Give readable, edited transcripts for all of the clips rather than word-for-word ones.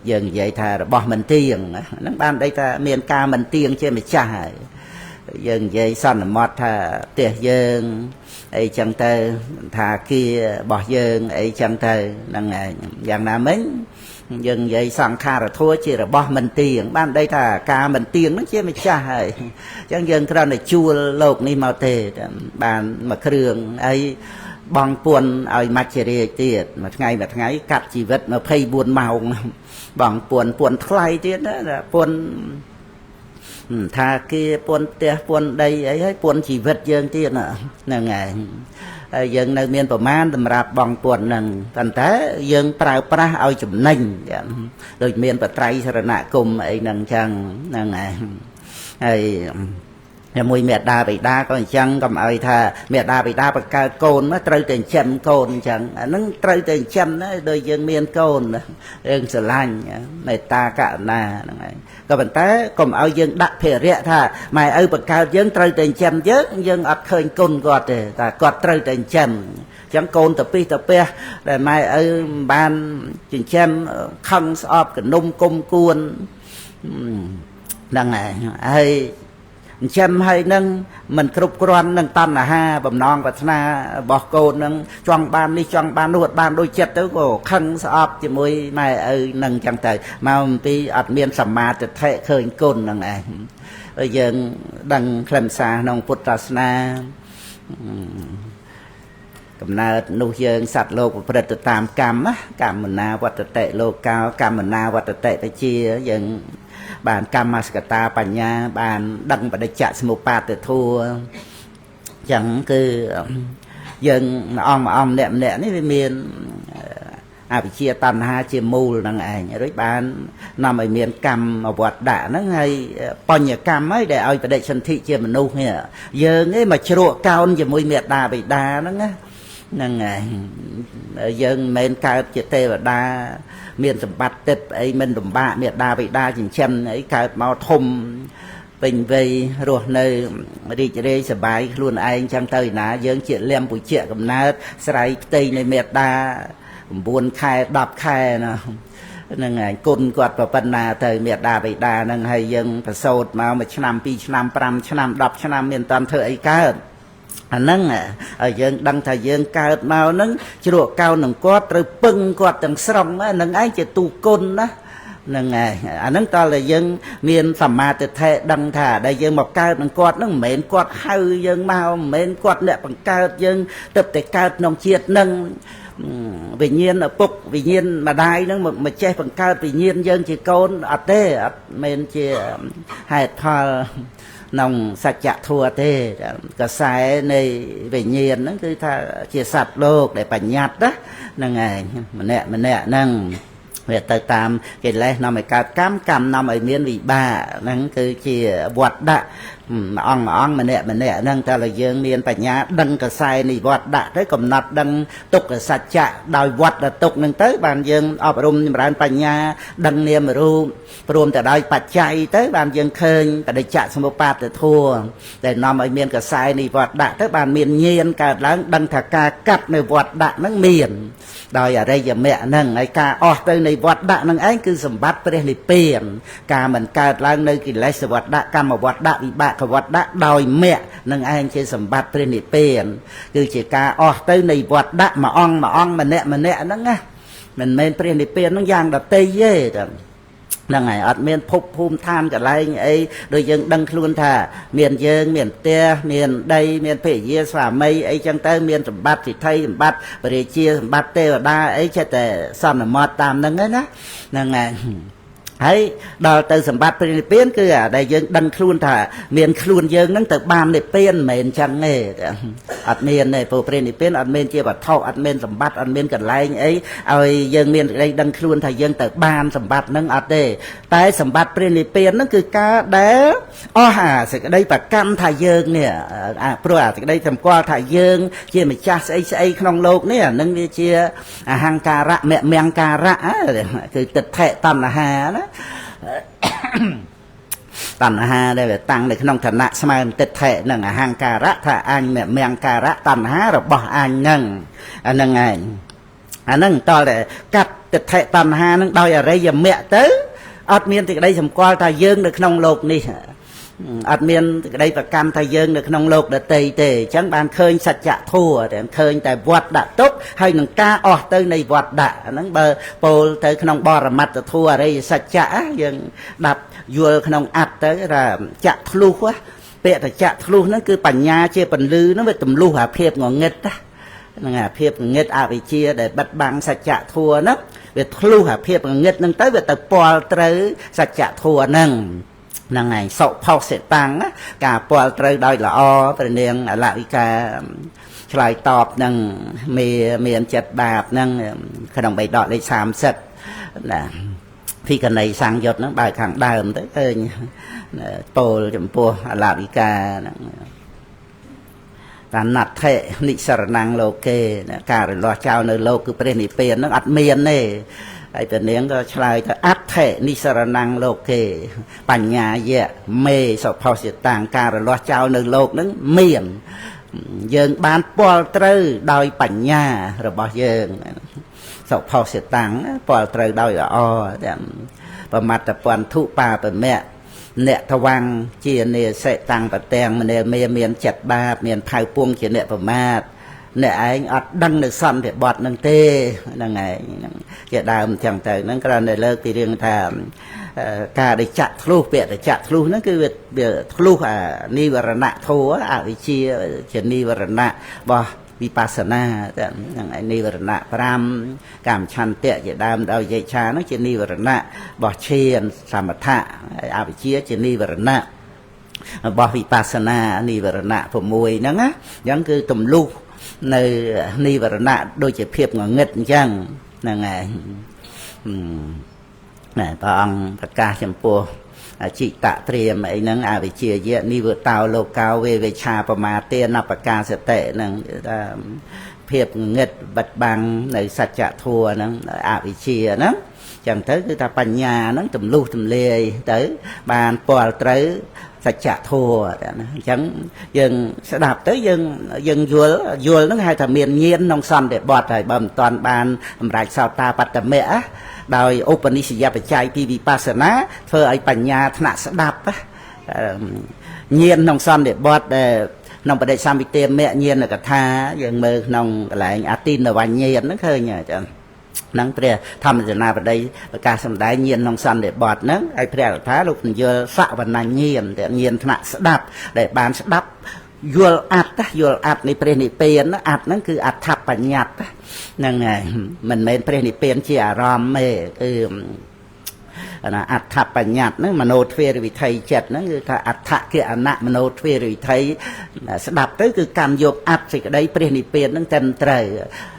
dừng vậy thà rồi bỏ mình tiền nó ban đây ta miền ca mình tiền trên mình trả dừng vậy xong mót thà tiệt dừng ấy chẳng tơ thà kia bỏ dừng ấy chẳng tơ năng ngày dạng nào mình dừng vậy sang kha rồi thua chỉ là bỏ mình tiền ban đây thà ca mình tiền nó trên mình trả chẳng dừng cái này chua lột đi màu tê bàn mà đường ấy bong buồn ai mặt chỉ tiệt mà ngày cắt chỉ vật mà phay buồn màu bằng buồn thay tiết đó là buồn thà kia buồn tia buồn đây ấy buồn chỉ vật dương tiết nữa là ngày dân nơi miền Bắc Man tầm rạp bằng buồn nằng thành thế dân pra ao chụm nành rồi miền Bắc Tây sẽ nạ cùng ấy nằng chăng là ngày mùi mẹ đa bị đa còn chẳng cầm ai thà mẹ đa bị đa bậc cao côn nó trơi tiền chậm côn chẳng nó trơi tiền chậm đó đôi dân miền côn dân sờ lanh mẹ ta cả nà còn mình té cầm ai dân đặt phê rẽ thà mày ơi bậc cao dân trơi tiền chậm chứ dân ắt khơi côn gọt để ta gọt trơi tiền chậm chẳng côn tập pe để mày ơi ban tiền chậm không sọp cái nung cung cuôn đằng này ai chăm hay nâng mình cướp quan nâng tan là ha bầm non và na bỏ cô nâng choang ban đi choang ban nuột ban đôi chết tới cổ khăn sọp chỉ môi mai nâng chẳng tới mà vì ở miền sầm maจะthệ khơi côn nâng này bây giờ đăng làm xa nông Putrasna cầm na nuôi dân sạch lô của Phật tử tam cam á cam mình na vật tệ lô cao cam mình na vật tệ phải chia dân bàn Kamaskata bản nhà bàn đăng và đại trả một ba từ thua chẳng cứ dân ông nẹm nẹm với miền bị chia tàn ha chia mù là ngày rồi bàn nằm ở miền cam mà vọt đạn nó ngay pon nhà cam ấy để ai phải đại sân thị chia mình nu nè giờ ấy mà chua cao như mùi miệt đà bị đà nó nghe năng ngày dân men cao chia tê và đa miền sầm bát tết ấy mình đùm bạ miệt đa bị đa chỉnh chân ấy cao màu thùng bình vây rồi nơi đi chơi đây sờ bài luôn anh trang tơi ná dân chuyện lem buổi chuyện cầm nát sài tây này miệt đa buồn khai đập khai nè năng ngày côn quạt vào phần nào thời miệt đa bị đa năng hay dân phải sốt mà năm pi năm pram năm đập năm miền toàn thời ấy cao nâng ở dân đăng thời dân cao màu nâng chùa cao nâng quát rồi bưng quát từng sông á nâng ấy chỉ tu côn đó nâng ngày nâng ta là dân miền sầm ma tự thể đăng thả đây dân một cao nâng quát nâng mến quát hơi dân màu mến quát nè bằng cao dân tập thể cao nông chiết nâng vì nhiên ở bục vì nhiên mà đai nó mà che bằng cao vì nhiên dân chỉ côn ở tê ở mến chỉ hai thò nông sạch chạ thua thế cả sai này về nhiên nó cứ tha chia sạch lô để phải nhặt đó nâng ngày mà nè nâng về tới tam cái này nó mới cao cam nó mới miên vị ba nâng cứ chia vọt đã mà nè nâng ta là dương miên phải nhá đăng cả sai này vọt đã tới cầm nát đăng tục cả sạch chạ đòi vọt là tục nâng tới bàn dương ở rung nhưng mà phải nhá đăng niệm mà ru rùm tại đây bạch chạy tới bàn dân khơi tại đây chạ xong một bát để thua để nó mới miền cả sai này vọt đạn tới bàn miền nhiên cả láng đăng thả ca cắt này vọt đạn nó miền đòi ở đây giờ mẹ nâng ấy ca tới này vọt đạn nâng ấy cứ sầm bát tới này tiền ca mình ca láng nơi kỳ lấy sầm vọt đạn ca mà vọt đạn bị bạ cả vọt đạn đòi mẹ nâng anh trên sầm bát tới này tiền cứ chỉ ca tới này vọt đạn mà ong mà nẹ nó nghe mình men tới này tiền nó giang đập tây dê rồi năng ngày ở miền phục phum than cả lại ấy đôi dân đăng luôn thà miền dương miền te miền đây miền phệ dê xả mây ấy chẳng tới miền sầm bát thì thay sầm bát để chia sầm bát te và đa ấy cho để xong là mọt tam năng ấy đó năng ngày ấy đào từ sầm bát Philippines cứ ở đây dân đăng luôn thà miền luôn dân nâng từ ban để bên miền chẳng nghề ở miền này phổ Philippines ở miền chia bát thọ ở miền sầm bát ở miền cần lại ấy ở dân miền đây đăng luôn thà dân từ ban sầm bát nâng ở đây tại sầm bát Philippines nó cứ cá đá sẽ cái đây và cam thà dân nè pro thì đây thầm qua thà dân chia mà cha xây không lột nè nâng đi chia hàng cà rạ mẹ mèng cà rạคือติดแทะตันหานะตันหาได้แบบตั้งในขนมฐานะสมัยติดแทะนั่งhàng cà rạ thà anh mẹ mèng cà rạตันหาเราบอกanhนั่งนั่งไง អាហ្នឹងតតែកាត់ទិដ្ឋិតណ្ហាហ្នឹងដោយអរិយមគ្គទៅអត់មានទីក្តីសម្គាល់ថាយើងនៅក្នុងโลกនេះអត់មានទីក្តីប្រកម្មថាយើងនៅក្នុងโลกដតីទេអញ្ចឹងបានឃើញសច្ចធម៌តែឃើញតែវត្តដាក់ទុកហើយនឹងការអស់ទៅនៃវត្តដាក់ហ្នឹងបើពោលទៅក្នុងបរមត្តធម៌អរិយសច្ចៈយើងដាប់យល់ក្នុងអត្តទៅថាចៈធ្លុះពាក្យថាចៈធ្លុះហ្នឹងគឺបញ្ញាជាពន្លឺហ្នឹងវាទម្លុះអាភាពងងឹតហ្នឹងអាភាពងងឹតអវិជ្ជាដែលបិទបាំងសច្ចធម៌ហ្នឹងវាធ្លុះអាភាពងងឹតហ្នឹងទៅវាទៅពាល់ត្រូវសច្ចធម៌ហ្នឹងហ្នឹងហើយសុផុសិតាំងការពាល់ត្រូវដោយល្អព្រះនាងអលវិកាឆ្លើយតបនឹងមានចិត្តបាបហ្នឹងក្នុងបៃដកលេខ30ណាភិក្ខុនីសង្យុត្តហ្នឹងបើខាងដើមទៅឃើញពោលចំពោះអលវិកាហ្នឹងតាណដ្ឋិនិសរណង្លោកេការរលាស់ចោលនៅលោកគឺព្រះនិព្វានហ្នឹងអត់មានទេហើយព្រះនាងក៏ឆ្លើយថាអដ្ឋិនិសរណង្លោកេបញ្ញាយៈមេសុផុសិតាំងការរលាស់ចោលនៅលោកហ្នឹងមានយើងបានពាល់ត្រូវដោយបញ្ញារបស់យើងសុផុសិតាំងពាល់ត្រូវដោយល្អទាំងប្រមត្តពន្ធុបាបមៈអ្នកថ្វាំងជានេសិតាំងប្រទាំងមនេមានចិត្តបាបមានផៅពងជាអ្នកប្រមាទអ្នកឯងអត់ដឹងនៅសន្តិបត្តិនឹងទេហ្នឹងឯងហ្នឹងជាដើមចឹងទៅហ្នឹងគ្រាន់តែលើកពីរឿងថាការដែលចាក់ធ្លុះពាក្យតែចាក់ធ្លុះហ្នឹងគឺវាធ្លុះអានិវរណៈធัวអវិជ្ជាជានិវរណៈរបស់វិបស្សនាហ្នឹងឯនិវរណៈ5កម្មឆន្ទៈជាដើមដោយយេឆាហ្នឹងជានិវរណៈរបស់ឈានសមថៈអវិជ្ជាជានិវរណៈរបស់វិបស្សនានិវរណៈ6ហ្នឹងណាអញ្ចឹងគឺទម្លុះនៅនិវរណៈដូចជាភាពងងឹតអញ្ចឹងហ្នឹងឯងណែព្រះអង្គប្រកាសចំពោះចិតត្រៀមអីហ្នឹងអវិជ្ជាយៈនិវតោលោកោវេវេឆាបមាទេនបកាសតិហ្នឹងថាភាពងងឹតបិទបាំងនៅសច្ចធម៌ហ្នឹងអវិជ្ជាហ្នឹងចឹងទៅគឺថាបញ្ញាហ្នឹងទម្លុះទម្លាយទៅបានពាល់ត្រូវសច្ចធម៌ណាអញ្ចឹងយើងស្ដាប់ទៅយើងយល់ហ្នឹងហៅថាមានញាណក្នុងសន្តិបត្តិហើយបើមិនតាន់បានសម្រេចសោតាបត្តមៈដោយឧបនិស្សយបច្ច័យពីវិបស្សនាធ្វើឲ្យបញ្ញាថ្នាក់ស្ដាប់ញាណក្នុងសន្តិបត្តិដែលក្នុងបដិសម្ពិទេមៈញាណកថាយើងមើលក្នុងកន្លែងអតិនវញ្ញាណហ្នឹងឃើញចឹងហ្នឹងព្រះធម្មសេនាបតីប្រកាសសម្ដែងញាណក្នុងសន្និបត្តិហ្នឹងហើយព្រះអរថាលោកពន្យល់សវណ្ណញាណតែញាណថ្នាក់ស្ដាប់ដែលបានស្ដាប់យល់អត្តនៃព្រះនិព្វានអត្តហ្នឹងគឺអត្ថបញ្ញត្តិហ្នឹងហើយមិនមែនព្រះនិព្វានជាអារម្មណ៍ទេគឺអត្ថបញ្ញត្តិហ្នឹងមโนទ្វេរវិថីចិត្តហ្នឹងគឺថាអត្ថកិអនៈមโนទ្វេរវិថីស្ដាប់ទៅគឺកម្មយកអត្ថសេចក្តីព្រះនិព្វានហ្នឹងត្រឹមត្រូវ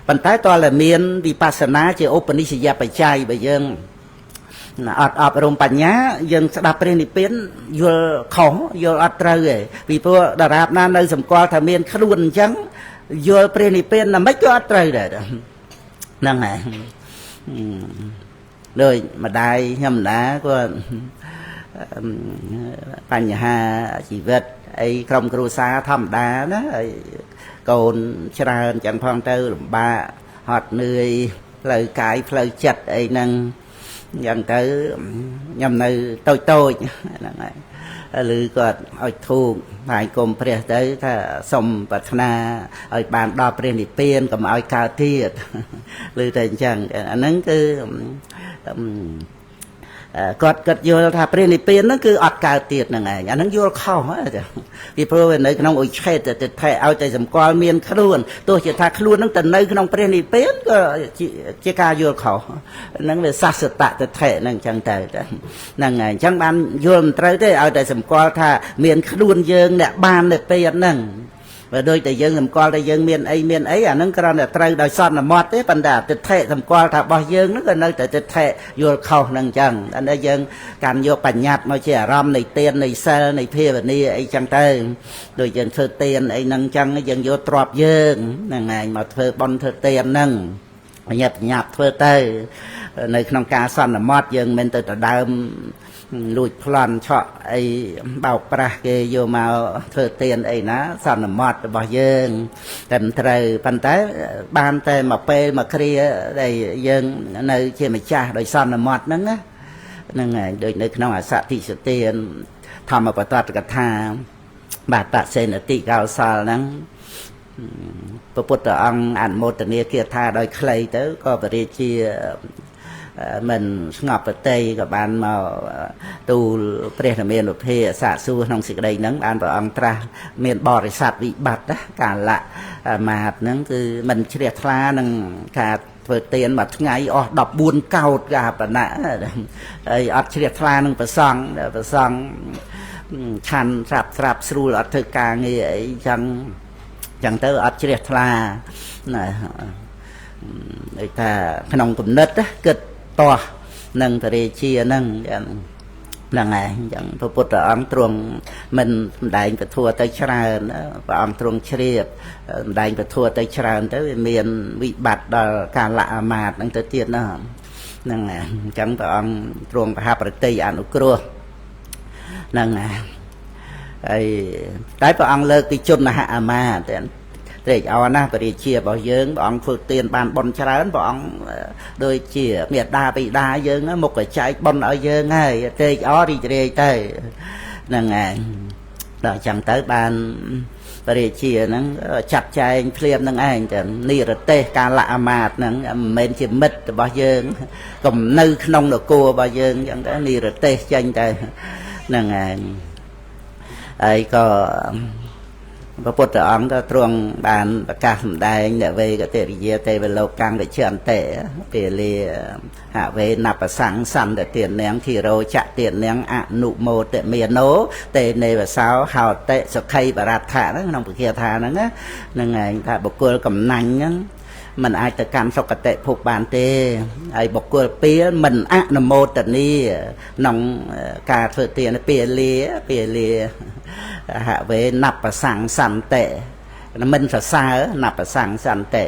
ប៉ុន្តែតើតែមានវិបស្សនាជាឧបនិស្សយបច្ច័យបើយើងអត់អប់រំបញ្ញាយើងស្ដាប់ព្រះនិព្វានយល់ខុសយល់អត់ត្រូវទេពីព្រោះតារាបណានៅសម្គាល់ថាមានខ្លួនអញ្ចឹងយល់ព្រះនិព្វានណាមិនក៏អត់ត្រូវដែរហ្នឹងហើយដូចម្ដាយខ្ញុំណាគាត់បញ្ហាជីវិតអីក្រុមគ្រួសារធម្មតាណាហើយកូនច្រើនចឹងផងទៅលំបាកហត់នឿយផ្លូវកាយផ្លូវចិត្តអីហ្នឹងយ៉ាងទៅខ្ញុំនៅតូចហ្នឹងហើយឬគាត់ឲ្យធូបហើយគុំព្រះទៅថាសុំប្រាថ្នាឲ្យបានដល់ព្រះនិព្វានកុំឲ្យកើតទៀតឬតែអញ្ចឹងអាហ្នឹងគឺគាត់យល់ថាព្រះនិព្វានហ្នឹងគឺអត់កើតទៀតហ្នឹងឯងអាហ្នឹងយល់ខុសពីព្រោះនៅក្នុងឧច្ឆេតទិដ្ឋិឲ្យតែសម្គាល់មានខ្លួនទោះជាថាខ្លួនហ្នឹងទៅនៅក្នុងព្រះនិព្វានក៏ជាការយល់ខុសហ្នឹងវាសស្សតទិដ្ឋិហ្នឹងអញ្ចឹងទៅហ្នឹងហើយអញ្ចឹងបានយល់មិនត្រូវទេឲ្យតែសម្គាល់ថាមានខ្លួនយើងអ្នកបាននៅពេលហ្នឹងបើដូចតែយើងសម្គាល់ថាយើងមានអីអាហ្នឹងគ្រាន់តែត្រូវដោយសន្មត់ទេប៉ុន្តែទិដ្ឋិសម្គាល់ថារបស់យើងហ្នឹងក៏នៅតែទិដ្ឋិយល់ខុសហ្នឹងអញ្ចឹងតែយើងកាន់យកបញ្ញត្តិមកជាអារម្មណ៍នៃទាននៃសិលនៃភាវនាអីចឹងទៅដូចយើងធ្វើទានអីហ្នឹងអញ្ចឹងយើងយកទ្រព្យយើងហ្នឹងឯងមកធ្វើបុណ្យធ្វើទានហ្នឹងបញ្ញត្តិធ្វើទៅ ในក្នុងការសន្មត់យើងមិនទៅដើមលួចប្លន់ឆក់អីបោកប្រាស់គេយកមកធ្វើទៀនអីណាសន្មត់របស់យើងតែមិនត្រូវប៉ុន្តែបានតែមកពេលមកគ្រាដែលយើងនៅជាម្ចាស់ដោយសន្មត់ហ្នឹងណាហ្នឹងហើយដូចនៅក្នុងអសតិសទានធម្មបតតកថាបាតសេនតិកោសលហ្នឹងព្រះពុទ្ធអង្គអនុមោទនាគាថាដោយខ្លីទៅក៏បរិជាមិនស្ងប់ប្រតិក៏បានមកទូលព្រះរាមានុភាសាកសួរក្នុងសេចក្តីហ្នឹងបានព្រះអង្គត្រាស់មានបរិស័ទវិបត្តិណាកាលៈមាតហ្នឹងគឺមិនជ្រះថ្លានឹងការធ្វើទានមួយថ្ងៃអស់14កោដកាបណៈហើយអត់ជ្រះថ្លានឹងប្រសង់ឆាន់ស្រាប់ស្រួលអត់ធ្វើការងារអីចឹងទៅអត់ជ្រះថ្លាណាដូចថាក្នុងគំនិតគិតតោះនឹងតរាជាហ្នឹងហ្នឹងហើយអញ្ចឹងព្រះពុទ្ធអង្គទ្រង់មិនសម្ដែងពធទៅច្រើនព្រះអង្គទ្រង់ជ្រាបសម្ដែងពធទៅច្រើនទៅវាមានវិបត្តិដល់កាលៈអាមាត្យហ្នឹងទៅទៀតហ្នឹងហើយអញ្ចឹងព្រះអង្គទ្រង់ប្រហាប្រតិអនុគ្រោះហ្នឹងហើយហើយតែព្រះអង្គលើកពីជនហអាមាត្យត្រេកអរណាស់បរិជារបស់យើងព្រះអង្គធ្វើទានបានបុណ្យច្រើនព្រះអង្គដូចជាមេត្តាបិតាយើងមុខកចែកបុណ្យឲ្យយើងហើយត្រេកអររីករាយទៅហ្នឹងហើយដល់ចឹងទៅបានបរិជាហ្នឹងចាត់ចែងភ្លាមនឹងឯងទៅនិរទេសកាលៈអាមាត្យហ្នឹងមិនមែនជាមិត្តរបស់យើងកុំនៅក្នុងនគររបស់យើងចឹងទៅនិរទេសចេញទៅហ្នឹងហើយហើយក៏ព្រះពុទ្ធអង្គក៏ទ្រង់បានប្រកាសសម្ដែងនវេកតិរិយាទេវលោកកាំងវិជ្ជន្តិពេលលាហវេណបសង្ឃសន្តទាននាងធីរោចទាននាងអនុមោទមេណោតេនេវសោហោតិសុខីបរដ្ឋៈហ្នឹងក្នុងពុគាថាហ្នឹងហ្នឹងឯងថាបុគ្គលកំណាញ់ហ្នឹងមិនអាចទៅកាន់សុគតិភពបានទេហើយបុគ្គលពៀលមិនអនុមោទនីក្នុងការធ្វើទានពេលលាហវេណបសង្ឃសន្តិមិនសរសើរណបសង្ឃសន្តិ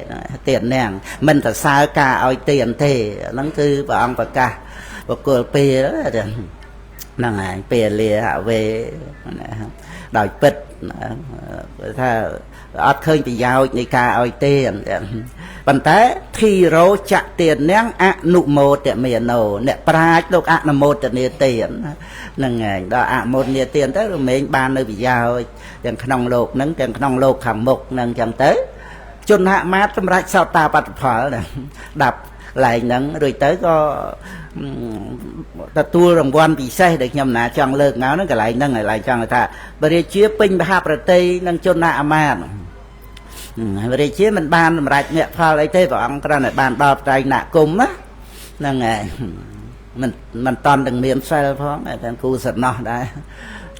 ទាននាងមិនសរសើរការឲ្យទានទេហ្នឹងគឺព្រះអង្គប្រកាសបុគ្គលពេលហ្នឹងហើយពេលលាហវេដោយពិតថាអត់ឃើញប្រយោជន៍នៃការឲ្យទានប៉ុន្តែធីរោចទាននាងអនុមោទមេណោអ្នកប្រាជ្ញលោកអនុមោទនាទានហ្នឹងហើយដល់អនុមោទនាទានទៅរមែងបាននៅប្រយោជន៍ទាំងក្នុងលោកហ្នឹងទាំងក្នុងលោកខាងមុខហ្នឹងចឹងទៅជនហមាត្រសម្រាប់សោតាបត្តផលដាប់កន្លែងហ្នឹងរួចទៅក៏ទទួលរង្វាន់ពិសេសដែលខ្ញុំណាចង់លើកមកហ្នឹងកន្លែងហ្នឹងកន្លែងចង់ថាបរិជាពេញមហាប្រតិនឹងជនហមាត្របរិជាមិនបានសម្រេចមគ្គផលអីទេព្រះអង្គគ្រាន់តែបានដល់ត្រៃណគុំណាហ្នឹងហើយមិនតន់ទាំងមានសិលផងតែគូសំណោះដែរ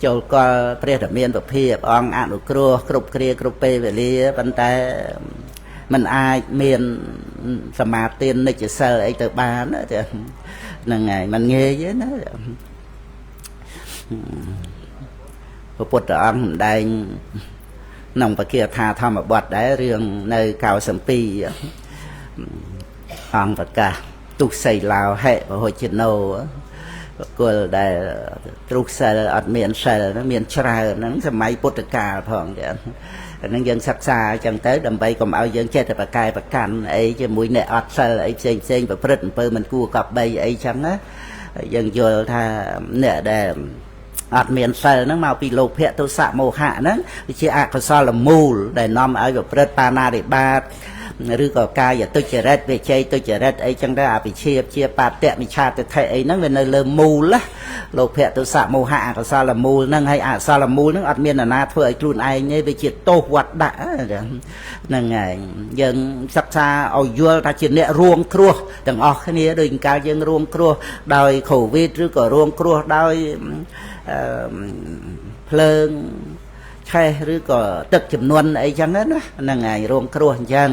ចូលកលព្រះរាមានុភាពអង្គអនុគ្រោះគ្រប់គ្រាគ្រប់ពេលវេលាប៉ុន្តែมันអាចមានសមាធិនិច្ចសិលអីទៅបានទេហ្នឹងហើយมันងាយទេណាព្រះពុទ្ធអង្គសម្ដែងក្នុងបគាថាធម្មបទដែររឿងនៅកៅសំពីអង្គប្រកាសទុសីឡោហេបហុជណោបុគ្គលដែលទ្រុសិលអត់មានសិលមានច្រើនហ្នឹងសម័យពុទ្ធកាលផងទៀតហ្នឹងយើងសិក្សាអញ្ចឹងទៅដើម្បីកុំឲ្យយើងចេះតែប្រកែប្រកាន់អីជាមួយអ្នកអត់សិលអីផ្សេងប្រព្រឹត្តអំពើមិនគួរកប់បីអីចឹងណាយើងយល់ថាអ្នកដែលអត់មានសិលហ្នឹងមកពីលោភៈទោសៈមោហៈហ្នឹងវាជាអកុសលមូលដែលនាំឲ្យប្រព្រឹត្តបាណារិបាតឬក៏កាយទុច្ចរិតវិជ័យទុច្ចរិតអីចឹងទៅអភិជាជាបាតៈមិច្ឆាទិដ្ឋិអីហ្នឹងវានៅលើមូលណាលោភៈទោសៈមោហៈអកុសលមូលហ្នឹងហើយអកុសលមូលហ្នឹងអត់មានអ្នកណាធ្វើឲ្យខ្លួនឯងទេវាជាទោសវត្តដាក់ហ្នឹងហើយយើងសិក្សាឲ្យយល់ថាជាអ្នករួមគ្រោះទាំងអស់គ្នាដូចកាលយើងរួមគ្រោះដោយកូវីដឬក៏រួមគ្រោះដោយភ្លើងឆេះឬក៏ទឹកចំនួនអីចឹងណាហ្នឹងហើយរងគ្រោះអញ្ចឹង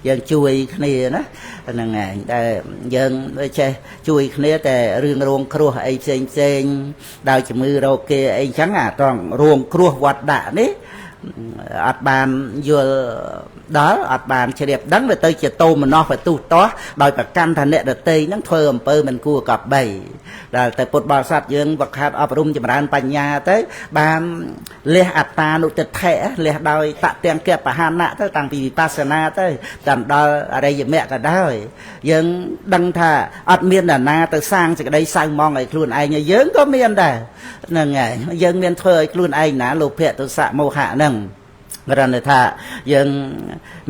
យើងជួយគ្នាណាហ្នឹងហើយតែយើងចេះជួយគ្នាតែរឿងរងគ្រោះអីផ្សេងដោយជំងឺរោគគេអីចឹងអាត្រង់រងគ្រោះវត្តដាក់នេះ អត់បានយល់ដល់អត់បានជ្រាបដឹងវាទៅជាតោមនោះទៅទូទាស់ដោយប្រកាន់ថាអ្នកដតីហ្នឹងធ្វើអំពើមិនគួរកប់បីដែលតែពុទ្ធបរិស័ទយើងវឹកហាត់អប់រំចម្រើនបញ្ញាទៅបានលះអត្តានុទិដ្ឋិលះដោយតទាំងគបហានៈទៅតាំងពីវិបស្សនាទៅតាមដល់អរិយមគ្គក៏ដោយយើងដឹងថាអត់មានអ្នកណាទៅសាងសេចក្តីសៅមងឲ្យខ្លួនឯងយើងក៏មានដែរហ្នឹងហើយយើងមានធ្វើឲ្យខ្លួនឯងណាលោភៈទោសៈមោហៈហ្នឹងគ្រាន់តែថាយើង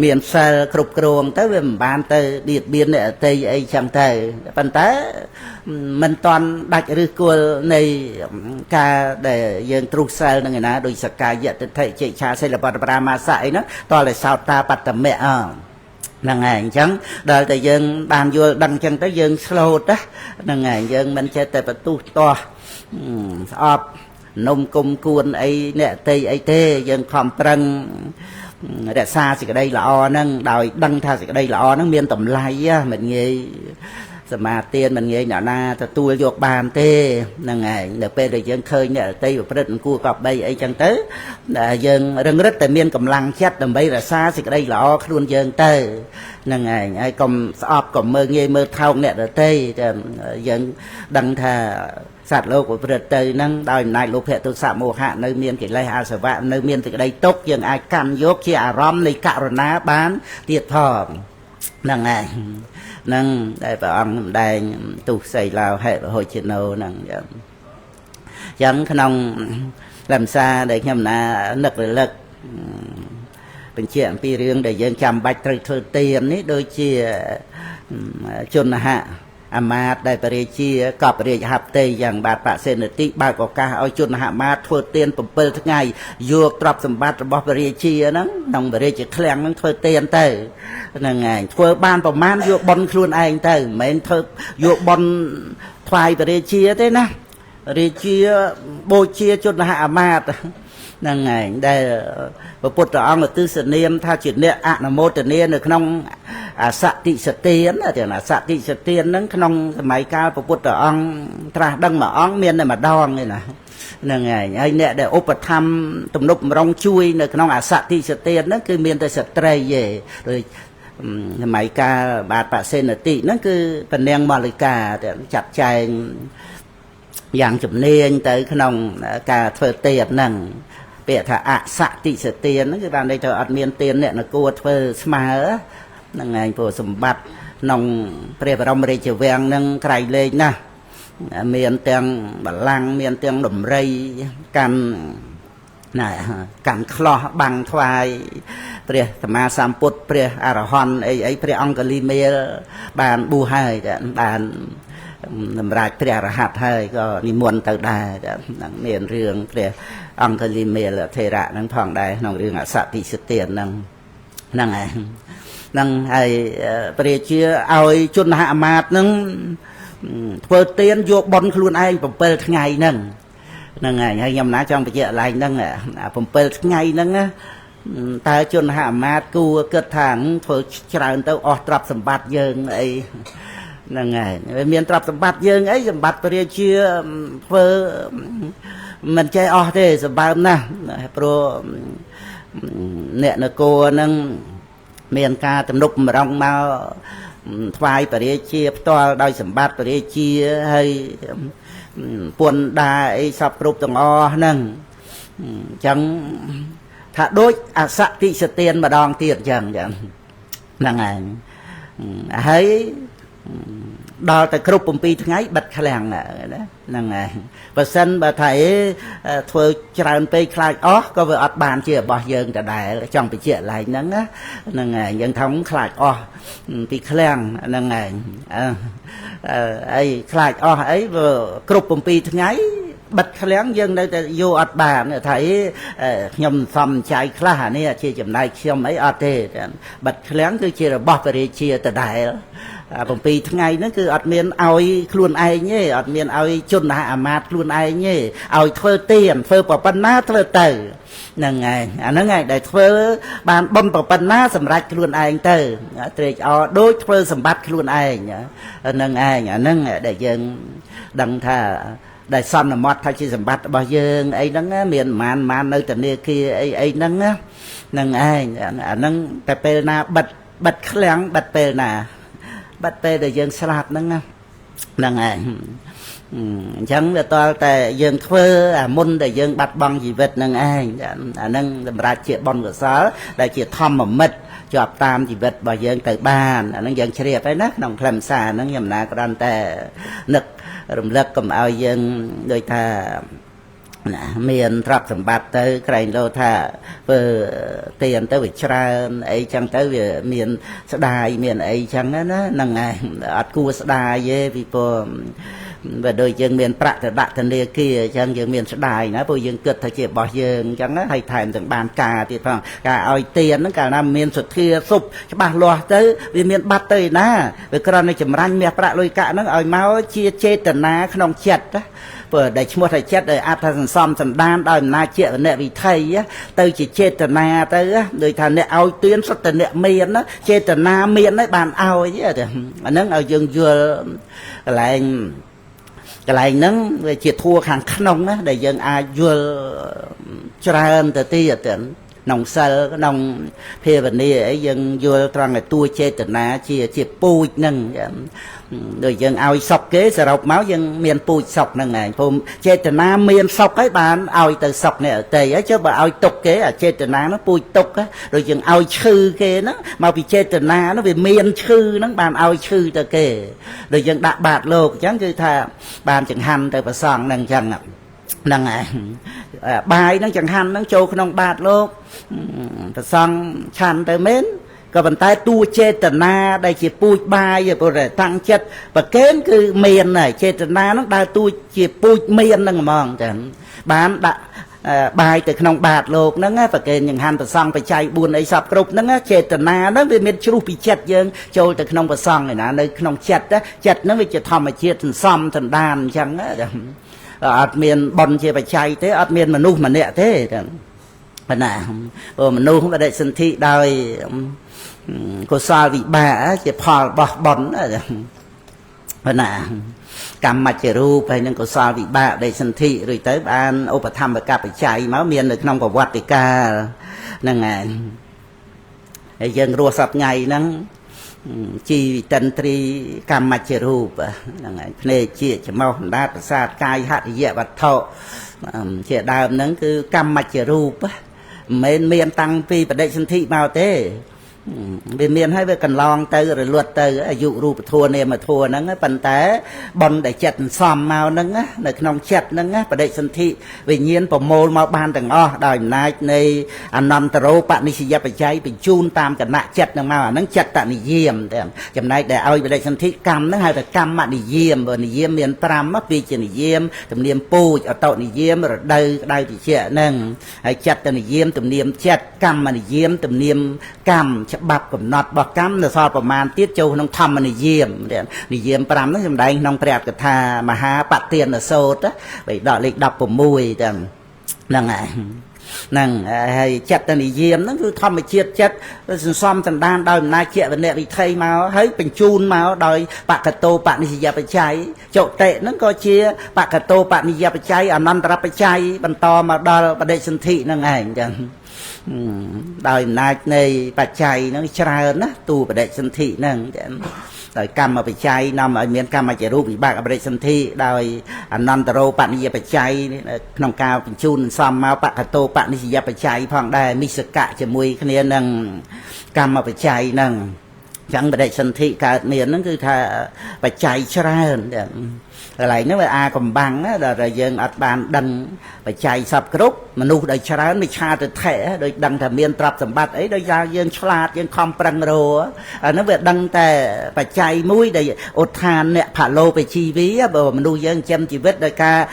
មានសិលគ្រប់គ្រងទៅវាមិនបានទៅបៀតបៀនអ្នកអតីអីចឹងទៅប៉ុន្តែមិនតាន់ដាច់ឫសគល់នៃការដែលយើងទ្រុសសិលនឹងឯណាដោយសក្កាយតិដ្ឋិជិឆាសិលបតប្រាមាសៈអីហ្នឹងតើតែសោតតាបត្តមៈហ្នឹងហើយអញ្ចឹងដល់តែយើងបានយល់ដឹងអញ្ចឹងទៅយើងស្លូតហ្នឹងហើយយើងមិនចេះតែបន្ទុះទាស់ស្អប់នំគុំគួនអីអ្នកតីអីទេយើងខំប្រឹងរក្សាសេចក្តីល្អហ្នឹងដោយដឹងថាសេចក្តីល្អហ្នឹងមានតម្លៃមិនងាយសមាទានមិនងាយអ្នកណាទទួលយកបានទេហ្នឹងហើយនៅពេលដែលយើងឃើញអ្នកតីប្រព្រឹត្តមិនគួរកប់បីអីចឹងទៅយើងរឹងរិតតែមានកម្លាំងចិត្តដើម្បីរក្សាសេចក្តីល្អខ្លួនយើងទៅហ្នឹងហើយកុំស្អប់កុំមើលងាយមើលថោកអ្នកដតីតែយើងដឹងថាសត្វលោកប្រព្រឹត្តទៅហ្នឹងដោយអំណាចលោភៈទោសៈមោហៈនៅមានកិលេសអាសវៈនៅមានសេចក្តីទុក្ខយើងអាចកម្មយកជាអារម្មណ៍នៃករុណាបានទៀតផងហ្នឹងហើយហ្នឹងដែលព្រះអង្គសម្ដែងទុសីឡោហេរហុជិណោហ្នឹងចឹងក្នុងលំសាដែលខ្ញុំណានឹករលឹកបញ្ជាក់អំពីរឿងដែលយើងចាំបាច់ត្រូវធ្វើទាននេះដូចជាជនហៈអាមាត្យដែលបរិជាកប់រាជហប្តីយ៉ាងបាទបសេនតិបើកឱកាសឲ្យជនហមាត្យធ្វើទាន7ថ្ងៃយកទ្រព្យសម្បត្តិរបស់បរិជាហ្នឹងក្នុងបរិជាឃ្លាំងហ្នឹងធ្វើទានទៅហ្នឹងហើយធ្វើបានប្រមាណយកបុណ្យខ្លួនឯងទៅមិនមែនធ្វើយកបុណ្យថ្វាយបរិជាទេណារាជាបូជាជនហអាមាត្យហ្នឹងហើយដែលព្រះពុទ្ធអង្គទិសនាមថាជាអ្នកអនុមោទនានៅក្នុងអសតិសទានទាំងអសតិសទានហ្នឹងក្នុងសម័យកាលព្រះពុទ្ធអង្គត្រាស់ដឹងមួយអង្គមានតែម្ដងទេណាហ្នឹងហើយអ្នកដែលឧបត្ថម្ភទំនុកម្រងជួយនៅក្នុងអសតិសទានហ្នឹងគឺមានតែស្ត្រីទេដោយសម័យកាលបាទបសេនតិហ្នឹងគឺពនាងម៉ាលិកាចាត់ចែងយ៉ាងជំនាញទៅក្នុងការធ្វើទានហ្នឹងពាក្យថាអសតិសទានហ្នឹងគឺបានន័យថាអត់មានទានអ្នកនគរធ្វើស្មើហ្នឹងឯងព្រោះសម្បត្តិក្នុងព្រះបរមរាជវាំងហ្នឹងក្រៃលែងណាស់មានទាំងបល្ល័ង្កមានទាំងដំរីកាន់ណាកាន់ខ្លោះបាំងថ្វាយព្រះសម្មាសម្ពុទ្ធព្រះអរហន្តអីព្រះអង្គលីមេលបានបួសហើយបានសម្រាប់ព្រះអរហន្តហើយក៏និមន្តទៅដែរហ្នឹងមានរឿងព្រះអង្គលីមេលថេរៈហ្នឹងផងដែរក្នុងរឿងអសតិសទានហ្នឹងហ្នឹងហើយហ្នឹងហើយព្រះជាឲ្យជនហមាត្យហ្នឹងធ្វើទានយកបុណ្យខ្លួនឯង7ថ្ងៃហ្នឹងហ្នឹងហើយខ្ញុំណាចង់បញ្ជាក់ឡើងហ្នឹង7ថ្ងៃហ្នឹងតើជនហមាត្យគួរគិតថាធ្វើច្រើនទៅអស់ទ្រព្យសម្បត្តិយើងអីហ្នឹងហើយមានទ្រព្យសម្បត្តិយើងអីសម្បត្តិព្រះជាធ្វើមិនចេះអស់ទេសម្បើមណាស់ព្រោះអ្នកនគរហ្នឹងមានការទំនុកម្រងមកថ្វាយបរិជាផ្ទាល់ដោយសម្បត្តិបរិជាហើយពន្ធដាអីសពគ្រប់ទាំងអស់ហ្នឹងអញ្ចឹងថាដូចអសតិសទានម្ដងទៀតអញ្ចឹងហ្នឹងហើយដល់តែគ្រប់7ថ្ងៃបិទឃ្លាំងណាហ្នឹងហើយបើសិនបើថាធ្វើច្រើនពេកខ្លាចអស់ក៏វាអត់បានជារបស់យើងដដែលចង់បញ្ជាក់ឡើងហ្នឹងហ្នឹងហើយយើងថងខ្លាចអស់ពីឃ្លាំងហ្នឹងហើយអីខ្លាចអស់អីវាគ្រប់7ថ្ងៃបិទឃ្លាំងយើងនៅតែយកអត់បានថាខ្ញុំសំចៃខ្លះអានេះជាចំណែកខ្ញុំអីអត់ទេបិទឃ្លាំងគឺជារបស់បរិជាដដែល7ថ្ងៃហ្នឹងគឺអត់មានឲ្យខ្លួនឯងទេអត់មានឲ្យជនអាមាត្យខ្លួនឯងទេឲ្យធ្វើទានធ្វើប៉ុណ្ណាធ្វើទៅហ្នឹងហើយអាហ្នឹងហើយដែលធ្វើបានបុណ្យប៉ុណ្ណាសម្រាប់ខ្លួនឯងទៅត្រេកអរដូចធ្វើសម្បត្តិខ្លួនឯងហ្នឹងឯងអាហ្នឹងដែលយើងដឹងថា đại son là mót thay chỉ sầm bát bao dương ấy nắng miền màn nơi tận địa kia ấy nắng nắng ai nắng tại pe na bật kháng bật pe na bật pe để dương sạt nắng ai chẳng là to tại dương phơ môn để dương bắt băng gì vật nâng ai nâng ra chuyện băng của sáu đại chuyện thom mà mệt chọp tam gì vật bảo dương từ bàn nâng dương chia phải nấc đồng làm xà nâng nhầm na còn tại nực rầm lật cầm ao dương đôi ta miền trap sầm bát tới cái lô thà vừa tiền tới việc tra ấy chẳng tới việc miền đài miền ấy chẳng nó nâng ai ở cua đài về vì và đôi dân miền Prạ thì đại thần địa kia chẳng dân miền đài nó bây dân cực thay chỉ bỏ dân chẳng nó hay thành từng bàn cà thì phải cả oi tiền nó cả năm miền sụt kia sụp cho bà loa tới vì miền Bắc tới na vì cái này chấm ranh miền Prạ lôi cả nó oi máu chia chê tận na không chặt á vừa để mua thầy chết để áp thành xóm thành đan đòi na chuyện nè vì thầy á tới chỉ chê tận na tới á rồi thằng nè oi tuyến xuất tận nè miền á chê tận na miền đấy bàn oi chứ nó ở dân vừa lại cái này nắng về chỉ thua hàng nông á để dân ai vừa cho hơn từ ti ở tỉnh nông sơ nông phê vấn đề ấy dân vừa trang là tua chê từ na chỉ pui nâng rồi dân ao sọc kế sẽ đọc máu dân miền pui sọc nâng này phôm chê từ na miền sọc cái bàn ao từ sọc này ở tây á chứ bà ao tục kế ở chê từ na nó pui tục á rồi dân ao chư kế nó mà vì chê từ na nó về miền chư nó bàn ao chư từ kề rồi dân đặt bạt lô chẳng cứ thà bàn chẳng hành từ bà sòng nâng chẳng nâng này bài nó chẳng hành nó châu không bạt lô bà sòng chăn tới mến có bàn tay tu chê tần na đây chỉ pui bài rồi để tăng chất và kén cứ miền này chê tần na nó đã tu chỉ pui miền nâng mong chẳng bán đã bài từ không bạt lột nó và kén những hành và xong phải chạy buồn ấy sập cục nó chê tần na nó về miền chu bị chết dân châu từ không và xong này nè nơi không chết á chết nó mới chỉ thầm mà chết thành xăm thành đàn chẳng á ở miền bòn chê phải chạy thế ở miền mà nu mà nẹ thế phần nào mà nu không phải đại sinh thị đời cô sao vị bà chỉ phò bọt bẩn phần nào cầm mặt chỉ ru phải nên cô sao vị bà đại sinh thị rồi tới ban ô bà thăm và cặp phải chạy máu miền được nông của quạt thì ca năng ngày dân rùa sập ngày nắng chi tân tri cầm mặt chỉ ru năng ngày này chị chỉ mau đa sát cai hạt dẹ vật thọ chị đào nắng cứ cầm mặt chỉ ru miền tăng phi và đại sinh thị bao thế vì miền hay về cần long từ rồi luật từ dụ ru thua này mà thua nó phần té bòn để chặt xòm màu nó là nòng chặt nó và đây sinh thị vì nhiên của môn màu ban tầng o đòi nay này anh nằm tàu bạn đi xì phải cháy bị chun tam cả nạ chặt nó màu nó chặt tại đi diêm chấm này để ao về đây sinh thị cam nó hay là cam mà đi diêm và đi diêm miền tam mất vì chỉ đi diêm tụm niệm pu ở tàu đi diêm rồi đây thì chuyện nâng chặt tại đi diêm tụm niệm chặt cam mà đi diêm tụm niệm cam bắp cùng nọt bọc cắm là soประมาณ tiết châu nông thầm mà đi diêm pram nó đây nông prẹt cái thà mà há bạc tiền là sốt á vậy đọ lịch đọc của mùi năng năng hay chặt tên đi diêm nó cứ thầm mà chiết chất xóm thành đan đòi na chuyện vấn đề bị thay máu thấy bình chun máu đòi bạc cà tô bạn đi dẹp phải cháy chậu tệ nó có chia bạc cà tô bạn đi dẹp phải cháy ăn năm ra phải cháy bằng to mà đòi bà đây sinh thị năng ảnh chẳng đòi nai này bà chạy nó chả nó tu bà đệ sinh thị nâng đòi cầm mà bà chạy nằm ở miền cầm mà chạy rú bị bạc bà đệ sinh thị đòi năn tà rô bạn đi bà chạy nông cao bình chun xóm mau bạc tô bạn đi bà chạy phong đài mi sơ cạ cho mùi cái này nâng cầm mà bà chạy nâng chẳng bà đệ sinh thị cả miền nó cứ thà bà chạy chả lại nếu mà ai còn bằng á rồi dân ở bàn đằng phải chạy sập group mà nu đời chả mới cha từ thẻ đời đằng thà miền trap sầm bát ấy đời ra dân chlat dân không prang rô á nó về đằng tè phải chạy mũi đời ột than nè phá lô phải chi ví á bờ mà nu dân chăm chỉ biết đời ca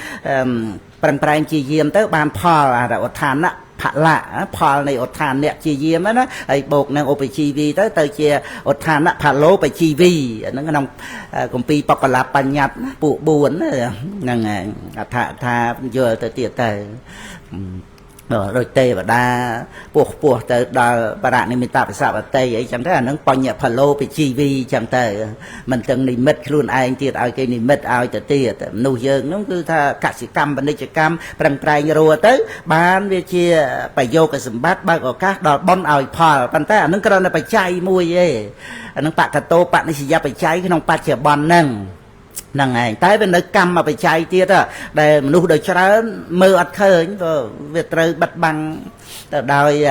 prang prang chi diêm tới bàn phò là ột than á phá lạ phò này ột than nè chi diêm á nó ấy bột năng ột phải chi vi tới tới chia ột than á phá lô phải chi vi nó cái nông công ty bọc là pan nhặt bụ buồn năng thà vừa tới tiệt tới rồi tê và đa buộc tới đào bà đạn này mình tạo phải sao tê ấy chẳng thế là nó bao nhiêu phần lô bị chi vi chẳng thể mình từng đi mít luôn ai tiệt ai cái đi mít ai tự tiệt nuôi dương nó cứ tha cả sĩ cam bên đây chỉ cam bằng trai rồi tới bán về chia phải vô cái sầm bát bao các đò bon ai phà bàn tay nó cái đó phải chay mùi ấy nó bạc cả tô bạc nó chỉ ra phải chay cái nông bạc chỉ bon nâng năng ngày tới bên nơi cam mà phải chạy tiết á để nuôi đời cho mơ ắt khơi việc trời bật bằng đòi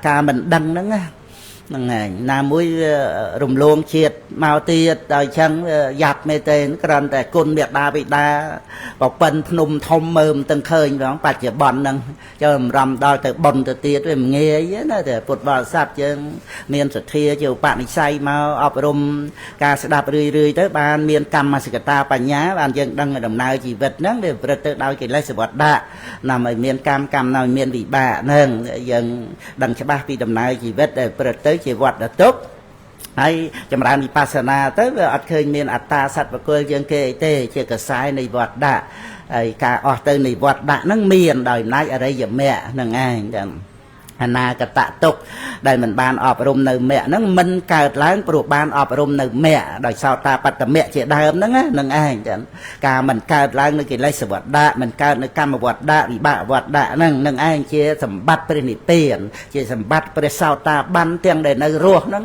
ca mình đăng đó năng ngày nam mũi rùng luôn chiết màu tiết đòi chân giặt mê tên cái lần tại côn biệt đa bị đa bọc bần nôm thông mơm từng khơi đó bạch chỉ bòn năng cho rầm đòi từ bòn từ tiết rồi nghe ấy nó để phụt vào sạp chân miền sật thia chiều bạn say mau ọp rùm ca sẽ đạp rưỡi tới ban miền cam mà sẽ ta bà nhá ban dân đăng ở đồng nào chỉ vật nắng để vật tự đòi cái lấy sự vật đạ nằm ở miền cam nào miền bị bạ nâng dân đăng cho ba vì đồng nào chỉ vật để vật tới chỉ vật là tốt hay chăm ra đi pasana tới về ở khơi miền ta sạch và coi dân kê tê chưa cả sai này vật đạ cả ở tới này vật đạ nâng miền đời nay ở đây giờ mẹ nâng ai na cả tạ tục đây mình ban ọp rùm nơi mẹ nó mình cài láng pro ban ọp rùm nơi mẹ đời sau ta bắt mẹ chị đơm nó nâng ai chẳng cả mình cài láng nơi cái lấy sự vật đạ mình cài nơi cam vật đạ bị bạ vật đạ nâng ai chia sầm bắt bên tiền chia sầm bắt bên sau ta ban tiền để nơi ruột nó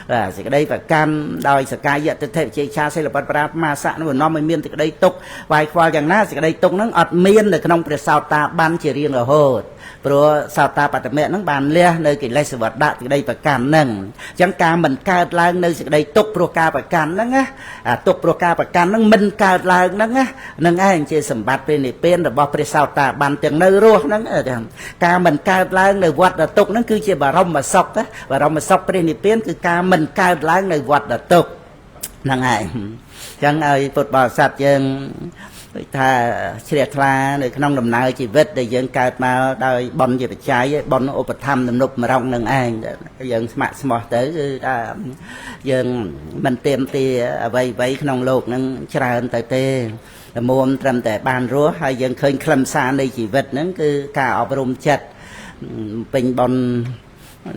là cái đây phải cam đòi sự cài vậy thế chị cha sẽ là bắt ra ma sạ nó nó mới miên thì cái đây tục vài khoa chẳng na cái đây tục nó ọt miên để trong bên sau ta ban chỉ riêng ở hồ pro sao ta bắt mẹ nó bàn lia nơi cái lấy sự vật đạ thì đây phải càn nâng chẳng ca mình ca lang nơi đây tục pro ca phải càn nó á tục pro ca phải càn nó mình ca lang nó á nâng ai chơi sầm bát bên này bên rồi bỏ sao ta bàn tiếng nơi ruột nó ca mình ca lang nơi vật là tục nó cứ chơi bà rong mà sọc á bà rong mà sọc bên này bên cứ ca mình ca lang nơi vật là tục nâng ai chẳng ai phật bảo sạch chân ta chia ra để trong đồng nào chỉ vết để dân cao mà đòi bòn về trái bòn ô bật thăm nằm nộp mà rong nâng ai dân smart smart tới dân mình tìm thì vậy trong lục nâng tràn tới tê muôn trăm tại ban rúa hay dân khơi khăm xa đây chỉ vết nâng cứ cả ở rung chật bình bòn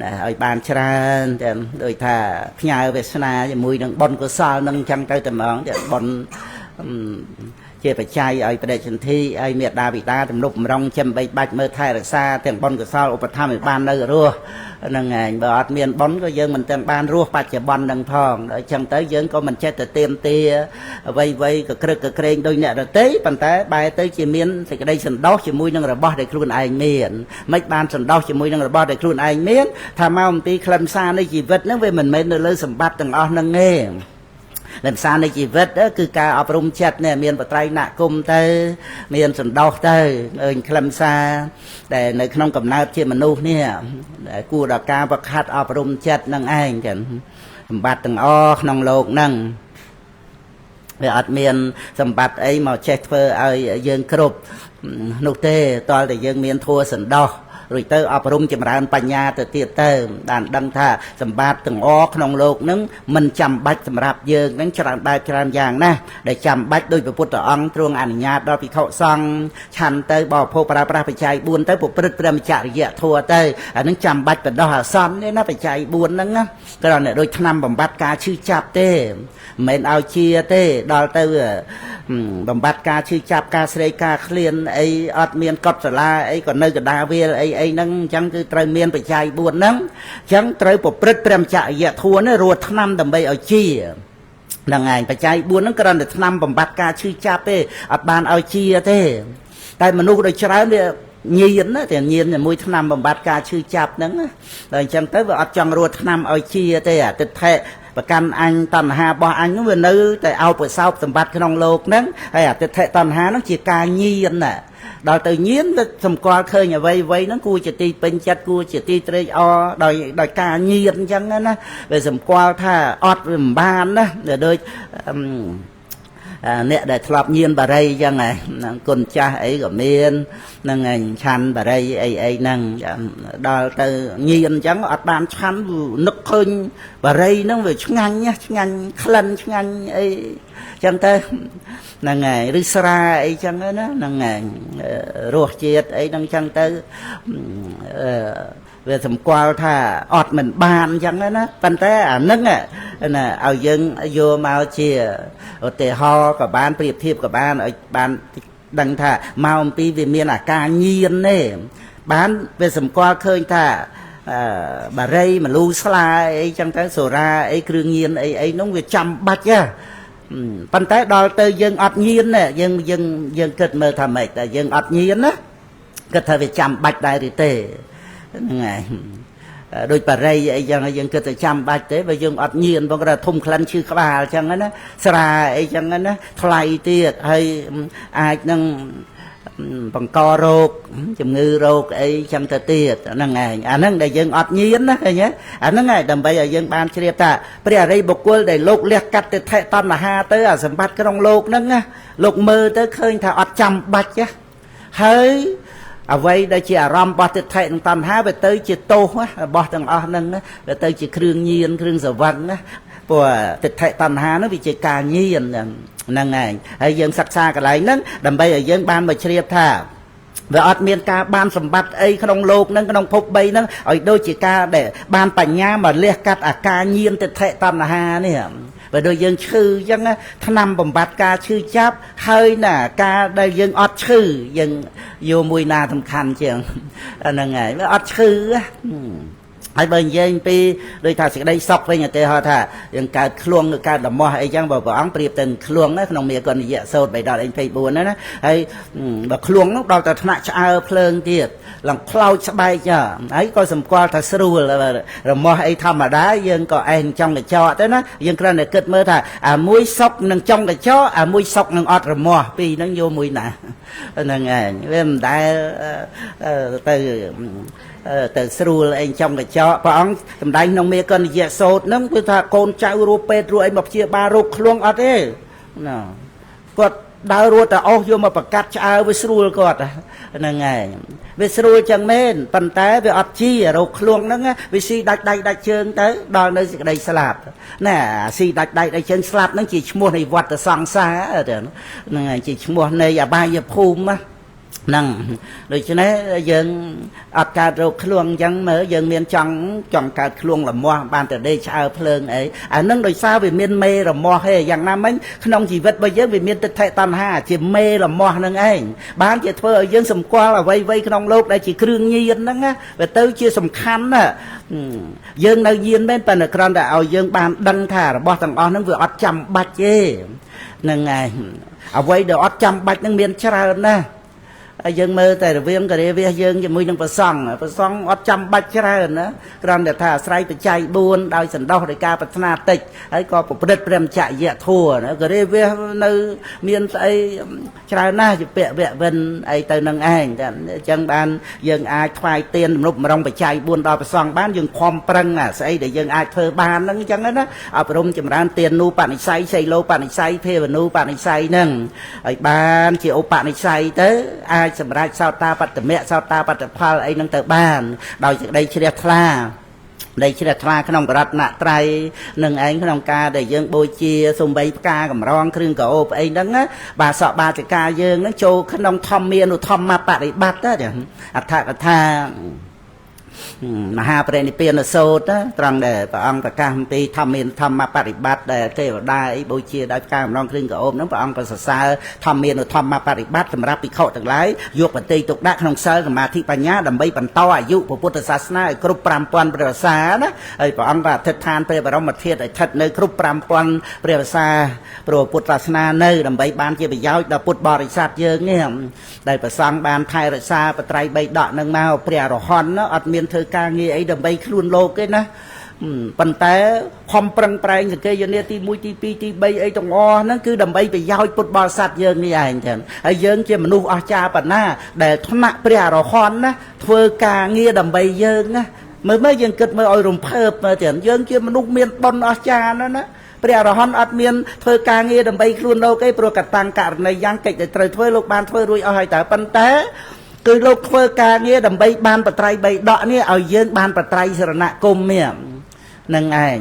ở bàn tràn rồi thà nhà về sana mùi nâng bòn của sao nâng chăng tới tầm ón bòn chia phải chay ởประเด็นที่ไอเมียดาบิตาตำลุกรองจำใบใบเมื่อไทยรักษาแต่งบอลก็ซ้ออุปธรรมในบ้านเลยรัวนั่งไงบอดเมียนบอลก็ยังมันแต่งบ้านรัวปัจจุบันดังทองจังtớiยังก็มันเช็ดแต่เต็มเตี้ยไว้ก็กระเกรงโดยเนี่ยเราเต้ปันแต่ใบเต้จีเมียนแต่ก็ได้สันดอกจีมุ้ยนั่งระบอดได้ครูนไอเมียนไม่บ้านสันดอกจีมุ้ยนั่งระบอดได้ครูนไอเมียนถ้ามามันตีคลำซาในชีวิตนั่งเว้มันไม่ได้เลยสมบัติต่างอ้อนั่งเงี้ยlàm sao này chỉ vết đó cứ cả ở trong chặt này miền bắc tây nạ cung tới miền sườn đỏ tới làm sao để nơi không cầm nát trên mình nu nè để cua đào ca bạc hạt ở trong chặt năng ai chẳng bát từng o nòng lột năng về ở miền sầm bát ấy màu chết phơ ở dương cột nụ tê to để dương miền thua sườn đỏ rồi tới ở trong chìm raปัญญา từ tiệt tới đàn đăng tha sầm bát từng o trong lục nứng mình chăm bách sầm rạp dương nứng chạm bài chạm giang nè để chăm bách đôi với Phật ông truong ảnh nhạt đó bị khẩu xong chăn tới bỏ phô para phải chạy buôn tới một bứt bứt chạy dẹt thua tới nứng chăm báchเป็น đó hà son nên nó phải chạy buôn nứng á cái đó này đôi năm bằng bát cá chư chạp tê mình ao chia tê đó tới bằng bát cá chư chạp cá sấy cá liên ấy ọt miên cọt sả la ấy còn nơi cái đa viên ấy nâng chẳng cứ trời miên phải chạy buồn nâng chẳng trời một bứt bứt chạy dẹt thua nó ruột năm đầm bay ở chi là ngày phải chạy buồn nó cái được năm bằng bát cá chư chạp tê ọt bàn ao chia tê tại mà nu được trái nhiên á thì nhiên là mùi năm bằng bát cá chư chạp nâng rồi chẳng tới vợ chẳng ruột năm ao chia tê à tịch thệ và căn anh tần hà bỏ anh nó vừa nữ tại ao bữa sau tầm bát cái nòng lột nâng hay à tịch thệ tần hà nó chỉ ca nhiên nè đòi tự nhiên thầm qua khơi nhà vây nó cua chỉ ti bên chặt cua chỉ ti tre o đòi ca nhiên chăng á về thầm qua tha ọt ban đó để đôi nè để thọp nhiên bà đây chẳng này con cha ấy của miền nâng ảnh chăn bà đây ấy nâng đo từ nhiên chẳng ở bàn chăn nức hơn bà đây nó về chung anh nhá chung anh khăn chung anh ấy chẳng tới nâng ngày Rysra ấy chẳng đó nâng ngày ruột chết ấy nâng chẳng tới về thầm qua thà ọt mình bàn chẳng đó nó bàn té nâng nè ao dân vô mau chia ở tề ho của ban priệp thiệp của ban ở ban đăng thà mau pi về miền ca nhiên nè bán về thầm qua khơi thà bà rây mà lu sla ấy chẳng tới sổ ra ấy krương nhiên ấy nó về chăm bạch á bàn té đo tới dân ọt nhiên nè dân kết mơ thầm mệt là dân ọt nhiên á kết thời về chăm bạch đại tề ngày đôi bà rây ấy chẳng dân kết chăm bạch tế và dân ọt nhiên bằng ra thùng khăn chư khá bà chẳng á sra ấy chẳng á thay tiết hay ai nâng bằng co rột chùm ngư rột ấy chẳng ta tiết nâng ngày nâng để dân ọt nhiên đó nhé nâng ngày đầm bây giờ dân ban chia ta bây giờ đây bộc quân để lục liệt cắt để thệ tâm là ha tới sầm bắt cái trong lục nâng lục mơ tới khơi thà ọt chăm bạch chứ hơi vậy đây chỉ ram bát thệ tâm ha về tới chỉ tô bát thằng nâng về tới chỉ krương nhiên krương sở văn của tịch thệ tâm ha nó bị chỉ cà nhiên nâng ngày hay dân sắc xa cái này nâng đầm bây giờ dân ban mà chia thà về ọt miền ca ban sầm bát ấy trong lục nâng trong phục bay nâng ở đôi chỉ ca để ban bảnh nha mà liệt cắt ca nhiên tịch thệ tâm là ha nè và đôi dân chư dân tháng năm bầm bát ca chư cháp hơi nè ca đây dân ọt chư dân vô mùi na thầm khăn chừng nâng ngày với ọt chư hay bên dân pi đôi thà sẽ đây sọc với nhà tề họ thà dân cả khuôn cả đầm mò ấy chẳng bảo ông priệp từng khuôn đó nông miền còn dễ sâu bảy đợt anh phải buồn đó hay và khuôn lúc đầu ta thà chợ phơn tiệt làm cloud bay cho ấy coi sầm qua thà sưu là mò ấy thầm mà đá dân có anh trong cái cho thế nó dân cái này kết mơ thà muối sọc nâng trong cái cho muối sọc nâng ọt rồi mò pi nó vô mùi nè nâng ngày em đã từ sưu anh trong cái cho và ông tầm đánh nông miền cần dễ sốt nâng với thà con cháu rùa pet rồi anh bọc chia ba rục luôn ở đây nào quật đào rùa ta ô vô mà bạc cắt cháu với sưu quật nâng ngày với sưu chẳng men bàn tay với ọt chi rục luôn nâng với si đạch chân tới đo nơi đây slap nè si đạch chân slap nó chỉ mua này vặt sang xa ở đó nâng chỉ mua này ba giờ phum á nâng rồi cho nên dân ọt cà rô khluông chẳng mở dân miền trong cà khluông là mua ban từ đây chào phơn ấy nâng rồi sao vì miền mê là mua hay dạng nam ấy không chỉ vật bây giờ vì miền tịch thệ tam ha chỉ mê là mua nâng ấy bán chỉ thưa dân sầm qua là vây trong lốp đây chỉ krương nhiên nâng á và tới chia sầm khăn á dân nơi nhiên bên phần ở con đạo dân ban đăng thả bỏ thằng on nó vừa ọt chăm bạch chê nâng ngày vây được ọt chăm bạch nâng miền chả nè dân mơ tại viêm cái đấy dân cho mui đang phải xong ọt trăm bạch ra rồi nữa còn để thả say phải chạy buôn đau sần đau để ca phải na tịch ấy có một đất rem chạy dẹ thua nữa cái đấy nơi miền tây ra na chỉ bẹ bên ấy từ nâng anh chân ban dân ai khoai tiền lúc mà đông phải chạy buôn đau phải xong bán dân khom prăng xây để dân ai thơ ban nó chẳng đó ở trong chừng ran tiền nu bạn xây lô bạn xây thuê và nu bạn xây nâng ấy ban chỉ ô bạn xây tới aiสำหรับชาวตาปัตตะเมะชาวตาปัตตะพาไอ้นั่งเตอบ้านโดยได้เชียร์ทลาได้เชียร์ทลาขนมกระดับหน้าไตรหนึ่งไอ้ขนมกาได้ยังโบเชียสมใบกากับร้องเครื่องกับโอบไอ้นั่งนะบาสอบบาจะกายังนั่งโจขนมทอมเมียนุทอมมาปะไอ้บัตต์เดี๋ยวอัฐกถามหาปรินิพพานโสตตรังเดชพระองค์ประกาศปีทำเมียนทำมาปฏิบัติเดชเทวดาไอ้โบเชียได้การร้องเครื่องกับโอมนั้นพระองค์ประเสริฐทำเมียนทำมาปฏิบัติสำหรับปีเข้าต่างหลายยกปฏิตุกดักขนมเสร์สมาธิปัญญาดำใบบรรทอายุพระพุทธศาสนากรุปรามปอนเปรียบสานะไอ้พระองค์ว่าทิฏฐานเปรียบรมเทศไอ้ทิฏในกรุปรามปอนเปรียบสาพระพุทธศาสนาเนยดำใบบานเกี่ยวกับย้อยดาพุทธบริษัทเยอะเนี่ยได้ประสังบานไทยรักษาปไตรใบดอกนังมาเปรียรหอนเนาะอัดเมียนเธอการเงี้ยไอ้ดำใบคลุนโลกเลยนะปันแต่ความปรังแปลงจากเกยเนี่ยที่มุ้ยที่ปีที่ใบไอ้ตรงอ้อนั่นคือดำใบไปย้อยพุทธบริษัทเยอะนี่เองเถอะไอ้เยอะเจ้ามนุษย์อาชาปันหน้าแต่ธรรมะเปรียรหอนนะเธอการเงี้ยดำใบเยอะนะเมื่อยังเกิดเมื่ออารมณ์เพิ่มมาเถอะเยอะเจ้ามนุษย์เมียนบนอาชานั่นนะ ព្រះអរហន្តអត់មានធ្វើការងារដើម្បីខ្លួនលោកឯងព្រោះកតាំងករណីយ៉ាងកិច្ចដែលត្រូវធ្វើលោកបានធ្វើរួចអស់ហើយតើប៉ុន្តែគឺលោកធ្វើការងារដើម្បីបានបត្រៃបីដកនេះឲ្យយើងបានបត្រៃសរណគមនេះនឹងឯង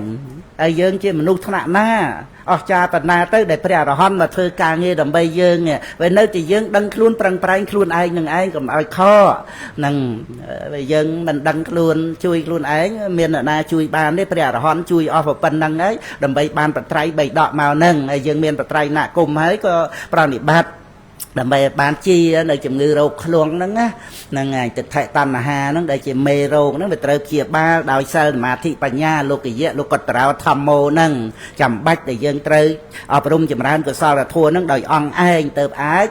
ហើយយើងជាមនុស្សថ្នាក់ណាអស្ចារ្យបណ្ណាទៅដែលព្រះអរហន្តមកធ្វើការងារដើម្បីយើងពេលនៅតែយើងដឹងខ្លួនប្រឹងប្រែងខ្លួនឯងនឹងឯងកុំឲ្យខនឹងយើងមិនដឹងខ្លួនជួយខ្លួនឯងមានអ្នកណាជួយបានទេព្រះអរហន្តជួយអស់ប៉ុណ្្នឹងហើយដើម្បីបានបត្រៃបីដកមកហ្នឹងហើយយើងមានបត្រៃណគុំហើយក៏ប្រណិប័តដើម្បីបានជានៅជំងឺរោគឃ្លួងហ្នឹងណាហ្នឹងហើយទិដ្ឋិតណ្ហាហ្នឹងដែលជាមេរោគហ្នឹងវាត្រូវព្យាបាលដោយសិលសមាធិបញ្ញាលោកយៈលោកតរោធម្មោហ្នឹងចាំបាច់ដែលយើងត្រូវអប់រំចម្រើនកុសលធម៌ហ្នឹងដោយអង្គឯងទៅអាច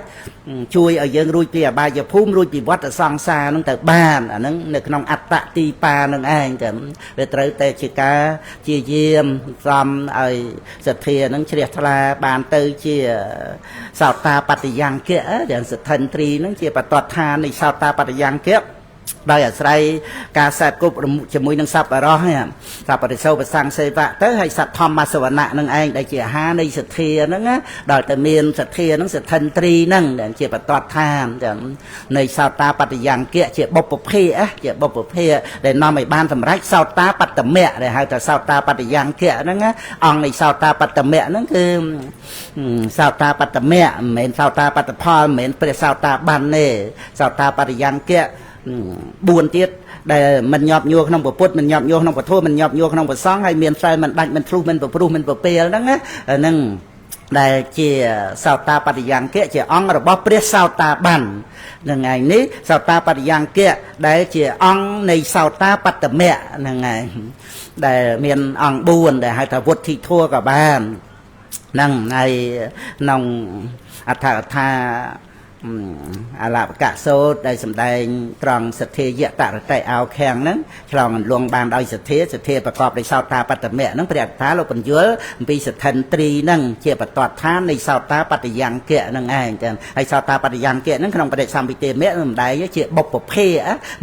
ជួយឲ្យយើងរួចពីអបាយភូមិរួចពីវដ្តសង្សារហ្នឹងទៅបានអាហ្នឹងនៅក្នុងអត្តទីបាហ្នឹងឯងតែវាត្រូវតែជាការជាយាមសំឲ្យសទ្ធាហ្នឹងជ្រះថ្លាបានទៅជាសោតាបត្តិយ៉ាងគៈដែលសទ្ធិន្ទ្រីហ្នឹងជាបតតឋាននៃសោតាបត្តិយ៉ាងគៈដោយអាស្រ័យការសែបគប់ជាមួយនឹងសัพពរោះហ្នឹងសัพពរិសោប្រសង្ឃសេវៈទៅហើយសត្វធម្មសវណៈហ្នឹងឯងដែលជាអាហារនៃសទ្ធាហ្នឹងណាដល់តែមានសទ្ធាហ្នឹងសទ្ធិន្ទ្រីហ្នឹងដែលជាបតតឋាននៃសោតាបត្តិយ៉ាងគៈជាបុព្វភេជាបុព្វភេដែលនាំឲ្យបានសម្រេចសោតាបត្តមៈដែលហៅថាសោតាបត្តិយ៉ាងគៈហ្នឹងណាអង្គនៃសោតាបត្តមៈហ្នឹងគឺសោតាបត្តមៈមិនមែនសោតាបត្តផលមិនមែនព្រះសោតាបានទេសោតាបត្តិយ៉ាងគៈ4ទៀតដែលមិនញាប់ញួរក្នុងពុទ្ធមិនញាប់ញួរក្នុងពធមិនញាប់ញួរក្នុងប្រសង្ឃហើយមានសិលមិនដាច់មិនធ្លុះមិនប្រព្រោះមិនប្រពេលហ្នឹងណាហ្នឹងដែលជាសោតាបត្តិយ៉ាងគៈជាអង្គរបស់ព្រះសោតាបានហ្នឹងឯងនេះសោតាបត្តិយ៉ាងគៈដែលជាអង្គនៃសោតាបត្តមៈហ្នឹងឯងដែលមានអង្គ4ដែលហៅថាវុទ្ធិធัวក៏បានហ្នឹងហើយក្នុងអត្ថកថាអលបកៈសូត្រដែលសម្ដែងត្រង់សទ្ធាយតរតិអោខាំងហ្នឹងឆ្លងលងបានដោយសទ្ធាប្រកបដោយសោតាបត្តមៈហ្នឹងព្រះអត្ថាលោកបញ្យល់អំពីសទ្ធិន្ទ្រីហ្នឹងជាបតតឋាននៃសោតាបត្តិយ៉ាងគៈហ្នឹងឯងចឹងហើយសោតាបត្តិយ៉ាងគៈហ្នឹងក្នុងបដិសម្ពិទេមៈសម្ដែងជាបុព្វភេ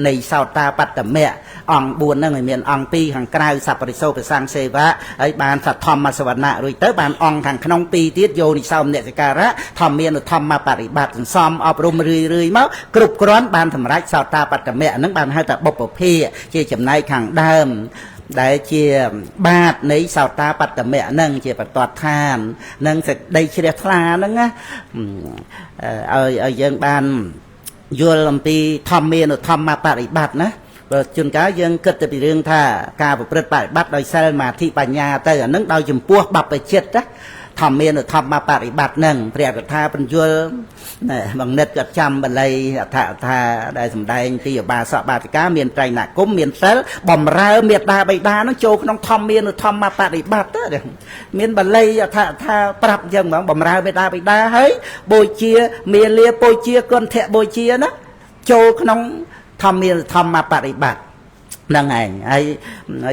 នៃសោតាបត្តមៈអង្គ4ហ្នឹងមានអង្គ2ខាងក្រៅសัพពរិសោប្រសង្ឃសេវៈហើយបានសធម្មសវណៈរួចទៅបានអង្គខាងក្នុង2ទៀតយោនិសោមនសិការៈធម្មានុធម្មបរិបត្តិសន្សំអប់រំរឿយមកគ្រប់គ្រាន់បានសម្រេចសោតាបត្តមៈហ្នឹងបានហៅថាបុព្វភេជាចំណែកខាងដើមដែលជាបាតនៃសោតាបត្តមៈហ្នឹងជាបតតឋាននឹងសេចក្តីជ្រះថ្លាហ្នឹងណាឲ្យយើងបានយល់អំពីធម្មានុធម្មបរិបត្តិណាបើជួនកាលយើងគិតទៅពីរឿងថាការប្រព្រឹត្តបរិបត្តិដោយសិលសមាធិបញ្ញាទៅអានឹងដោយចំពោះបព្វជិតណាធម្មានុធម្មបរិបត្តិហ្នឹងព្រះកថាបញ្យល់បង្និតក៏ចាំបល័យអត្ថកថាដែលសម្ដែងពីឧបាសកបាតិកាមានត្រៃណគមមានសិលបំរើមេត្តាបិតាហ្នឹងចូលក្នុងធម្មានុធម្មបរិបត្តិទៅមានបល័យអត្ថកថាប្រាប់អញ្ចឹងហ្មងបំរើមេត្តាបិតាហើយបូជាមាលាបូជាគុណធបូជាណាចូលក្នុងធម្មានុធម្មបរិបត្តិហ្នឹងឯងហើយ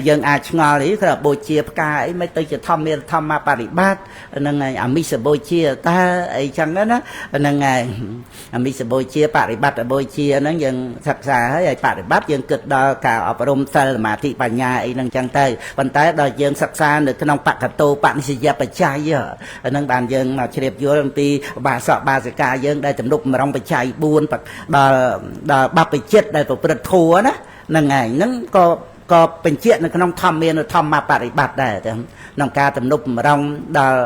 យើងអាចឆ្ងល់នេះគឺបូជាផ្កាអីមិនទៅជាធម្មាធម្មបរិបត្តិហ្នឹងឯងអមិសបូជាតើអីចឹងណាហ្នឹងឯងអមិសបូជាបរិបត្តិបូជាហ្នឹងយើងសិក្សាហើយបរិបត្តិយើងគិតដល់ការអប់រំសិលសមាធិបញ្ញាអីហ្នឹងចឹងទៅប៉ុន្តែដល់យើងសិក្សានៅក្នុងបកតោបនិស្សយបច្ច័យហ្នឹងបានយើងមកជ្រាបយល់អំពីបាសកបាសិកាយើងដែលទំនុកម្រងបច្ច័យ4ដល់បព្វជិតដែលប្រព្រឹត្តធัวណាហ្នឹងឯងហ្នឹងក៏បញ្ជាក់នៅក្នុងធម្មានុធម្មបរិបត្តិដែរក្នុងការទំនុកម្រងដល់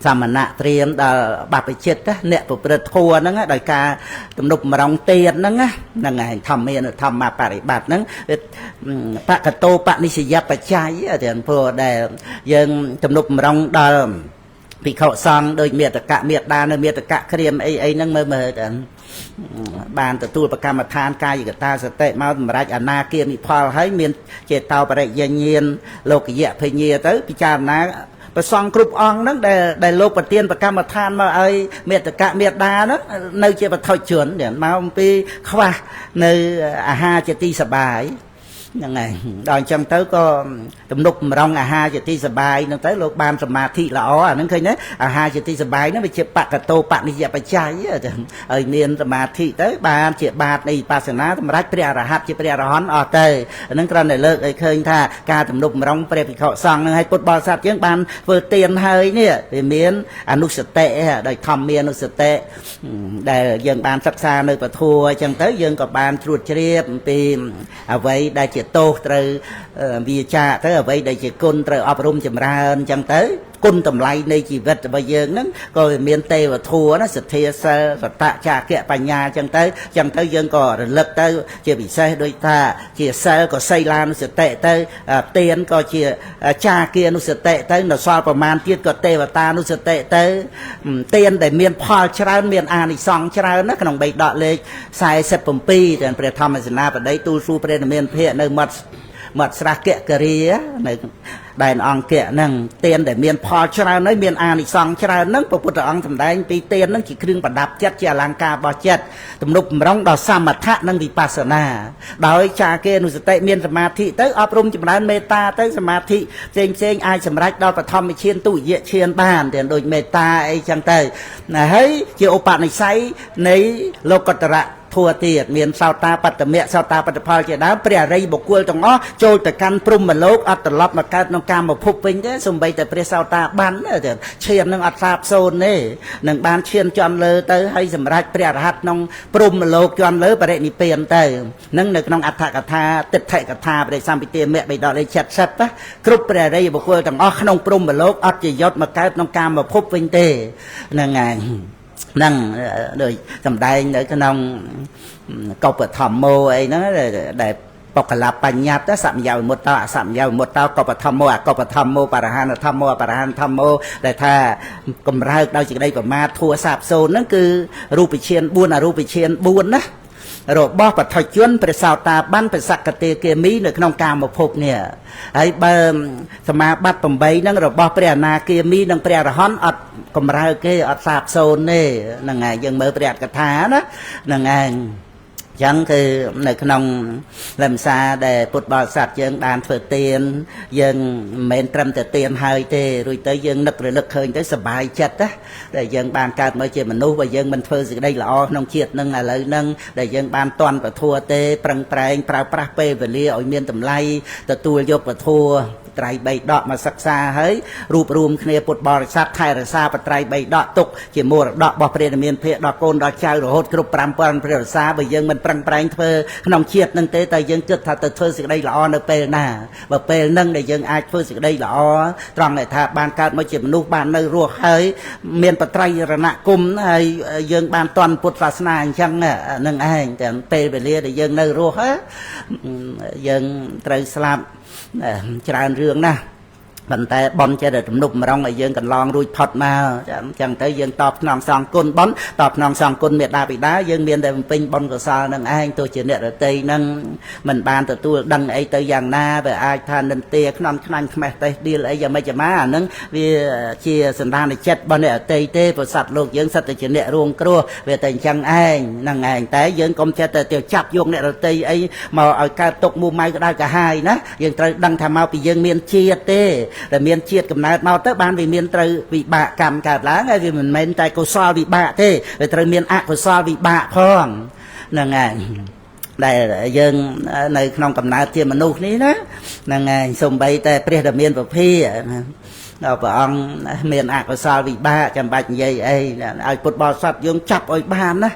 សមណៈត្រៀមដល់បព្វជិតអ្នកប្រព្រឹត្តធัวហ្នឹងដោយការទំនុកម្រងទៀនហ្នឹងហ្នឹងឯងធម្មានុធម្មបរិបត្តិហ្នឹងបកតោបនិស្សយបច្ច័យទាំងព្រោះដែលយើងទំនុកម្រងដល់ភិក្ខុសង្ឃដោយមេត្តកមេត្តានៅមេត្តកក្រៀមអីហ្នឹងមើលទៅបានទទួលប្រកម្មដ្ឋានកាយកតាសតិមកសម្រាប់អនាគាមិផលហើយមានចេតោបរិយញ្ញាណលោកយៈភញ្ញាទៅពិចារណាប្រសងគ្រប់អង្គហ្នឹងដែលលោកប្រទានប្រកម្មដ្ឋានមកឲ្យមេត្តកមេត្តាហ្នឹងនៅជាបឋិជនមកអំពីខ្វះនៅអាហារជាទីសបាយ ហ្នឹងហើយដល់អញ្ចឹងទៅក៏ទំនុកម្រងអាហារជាទីសបាយហ្នឹងទៅលោកបានសមាធិល្អអាហ្នឹងឃើញទេអាហារជាទីសបាយហ្នឹងវាជាបកតោបនិយបច្ច័យហើយមានសមាធិទៅបានជាបាតនៃវិបស្សនាសម្រាប់ព្រះអរហន្តជាព្រះអរហន្តអស់ទៅអាហ្នឹងគ្រាន់តែលើកឲ្យឃើញថាការទំនុកម្រងព្រះភិក្ខុសង្ឃហ្នឹងឲ្យពុទ្ធបរិស័ទយើងបានធ្វើទានហើយនេះវាមានអនុសតិដោយធម្មានុសតិដែលយើងបានសិក្សានៅពធអញ្ចឹងទៅយើងក៏បានជ្រួតជ្រាបអំពីអ្វីដែលជាទោសត្រូវវាចាកទៅអ្វីដែលជាគុណត្រូវអប់រំចម្រើនអញ្ចឹងទៅគុណតម្លៃនៃជីវិតរបស់យើងហ្នឹងក៏មានទេវធัวណាសទ្ធាសិលសតចាគៈបញ្ញាអញ្ចឹងទៅយើងក៏រលឹកទៅជាពិសេសដូចថាជាសិលក៏សីលានុសតិទៅទានក៏ជាចាគានុសតិទៅនៅសល់ប្រមាណទៀតក៏ទេវតានុសតិទៅទានដែលមានផលច្រើនមានអានិសង្សច្រើនណាក្នុងបេដកលេខ47ទាំងព្រះធម្មសេនាបតីទូលសួរព្រះនាមានភិក្ខនៅមាត់ស្រះគគរីនៅដែនអង្គៈហ្នឹងទានដែលមានផលច្រើនហើយមានអានិសង្សច្រើនហ្នឹងព្រះពុទ្ធអង្គសម្ដែងពីទានហ្នឹងជាគ្រឿងប្រដាប់ចិត្តជាអលង្ការរបស់ចិត្តទំនុកបំរុងដល់សមថៈនិងវិបស្សនាដោយចាគេអនុសតិមានសមាធិទៅអប់រំចម្រើនមេត្តាទៅសមាធិផ្សេងអាចសម្រេចដល់បឋមឈានទុតិយឈានបានទាំងដូចមេត្តាអីចឹងទៅហើយជាឧបនិស្ស័យនៃលោកតរៈធัวទៀតមានសោតាបត្តមៈសោតាបត្តផលជាដើមព្រះអរិយបុគ្គលទាំងអស់ចូលទៅកាន់ព្រហ្មលោកអត់ត្រឡប់មកកើតក្នុងកាមភពវិញទេសូម្បីតែព្រះសោតាបានឈាននឹងអត់សាបសូន្យទេនឹងបានឈានជាន់លើទៅហើយសម្រាប់ព្រះអរហន្តក្នុងព្រហ្មលោកជាន់លើបរិនិព្វានទៅនឹងនៅក្នុងអដ្ឋកថាទិដ្ឋិកថាបរិសម្ពិទាមៈបិដកលេខ70គ្រប់ព្រះអរិយបុគ្គលទាំងអស់ក្នុងព្រហ្មលោកអត់ជាយត់មកកើតក្នុងកាមភពវិញទេហ្នឹងហើយហ្នឹងដូចសំដែងនៅក្នុងកុបធម្មោអីហ្នឹងដែលបកលបញ្ញត្តិសម្យាវិមុតតអសម្យាវិមុតតកុបធម្មោអកុបធម្មោបរហនធម្មោអបរហនធម្មោដែលថាកម្រើកដោយសេចក្តីប្រមាទធัวសាបសូន្យហ្នឹងគឺរូបឈាន4អរូបឈាន4ណារបស់បឋិជនព្រះសោតាបានព្រះសក្តិគាមីនៅក្នុងកាមភពនេះហើយបើសមាបត្តិ8ហ្នឹងរបស់ព្រះអនាគាមីនិងព្រះអរហន្តអត់កម្រើកគេអត់សាបសូន្យទេហ្នឹងហើយយើងមើលព្រះអត្ថកថាណាហ្នឹងឯងចឹងគឺនៅក្នុងលំសាដែលពុទ្ធបរិស័ទយើងបានធ្វើទានយើងមិនមែនត្រឹមតែទានហើយទេរួចទៅយើងនឹករលឹកឃើញទៅសប្បាយចិត្តណាដែលយើងបានកើតមកជាមនុស្សបើយើងមិនធ្វើសេចក្តីល្អក្នុងជាតិនឹងឥឡូវហ្នឹងដែលយើងបានតន់ពធัวទេប្រឹងប្រែងប្រើប្រាស់ពេលវេលាឲ្យមានតម្លៃទទួលយកពធัวត្រៃបីដកមកសិក្សាហើយរួបរวมគ្នាពុទ្ធបរិស័ទថែរក្សាបត្រៃបីដកទុកជាមរតករបស់ព្រះនាមានភិក្ខដល់កូនដល់ចៅរហូតគ្រប់5000ព្រះរសាបើយើងមិនប្រឹងប្រែងធ្វើក្នុងជាតិនឹងទេតែយើងគិតថាទៅធ្វើសេចក្តីល្អនៅពេលណាបើពេលហ្នឹងដែលយើងអាចធ្វើសេចក្តីល្អត្រង់ដែលថាបានកើតមកជាមនុស្សបាននៅរស់ហើយមានបត្រៃរណគុំហើយយើងបានតន់ពុទ្ធសាសនាអញ្ចឹងនឹងឯងតែពេលវេលាដែលយើងនៅរស់យើងត្រូវស្លាប់ច្រើនរឿងណាស់ប៉ុន្តែបនចេះតែទំនុកម្រងឲ្យយើងកន្លងរួចផុតមកអញ្ចឹងទៅយើងតបស្នងសងគុណបនតបស្នងសងគុណមេត្តាបិតាយើងមានតែបំពេញបនកុសលនឹងឯងទោះជាអ្នករតីនឹងមិនបានទទួលដឹងអីទៅយ៉ាងណាវាអាចថានិន្ទាខ្នំខ្នាញ់ខ្មេះតេះឌីលអីយ៉ាងម៉េចអាហ្នឹងវាជាសន្តានចិត្តរបស់អ្នករតីទេប្រស័តលោកយើងសិតតែជាអ្នករួងគ្រោះវាតែអញ្ចឹងឯងហ្នឹងឯងតែយើងកុំចេះតែចាប់យកអ្នករតីអីមកឲ្យកើតទុកមូម៉ៅក្តៅកាហាយណាយើងត្រូវដឹងថាមកពីយើងមានជាតិទេដែលមានជាតិកំណើតមកទៅបានវាមានត្រូវវិបាកកម្មកើតឡើងហើយវាមិនមែនតែកុសលវិបាកទេវាត្រូវមានអកុសលវិបាកផងហ្នឹងហើយដែលយើងនៅក្នុងកំណើតជាមនុស្សនេះណាហ្នឹងហើយសូម្បីតែព្រះដែលមានពភាដល់ព្រះអង្គមានអកុសលវិបាកចាំបាច់និយាយអីឲ្យពុទ្ធបរិស័ទយើងចាប់ឲ្យបានណា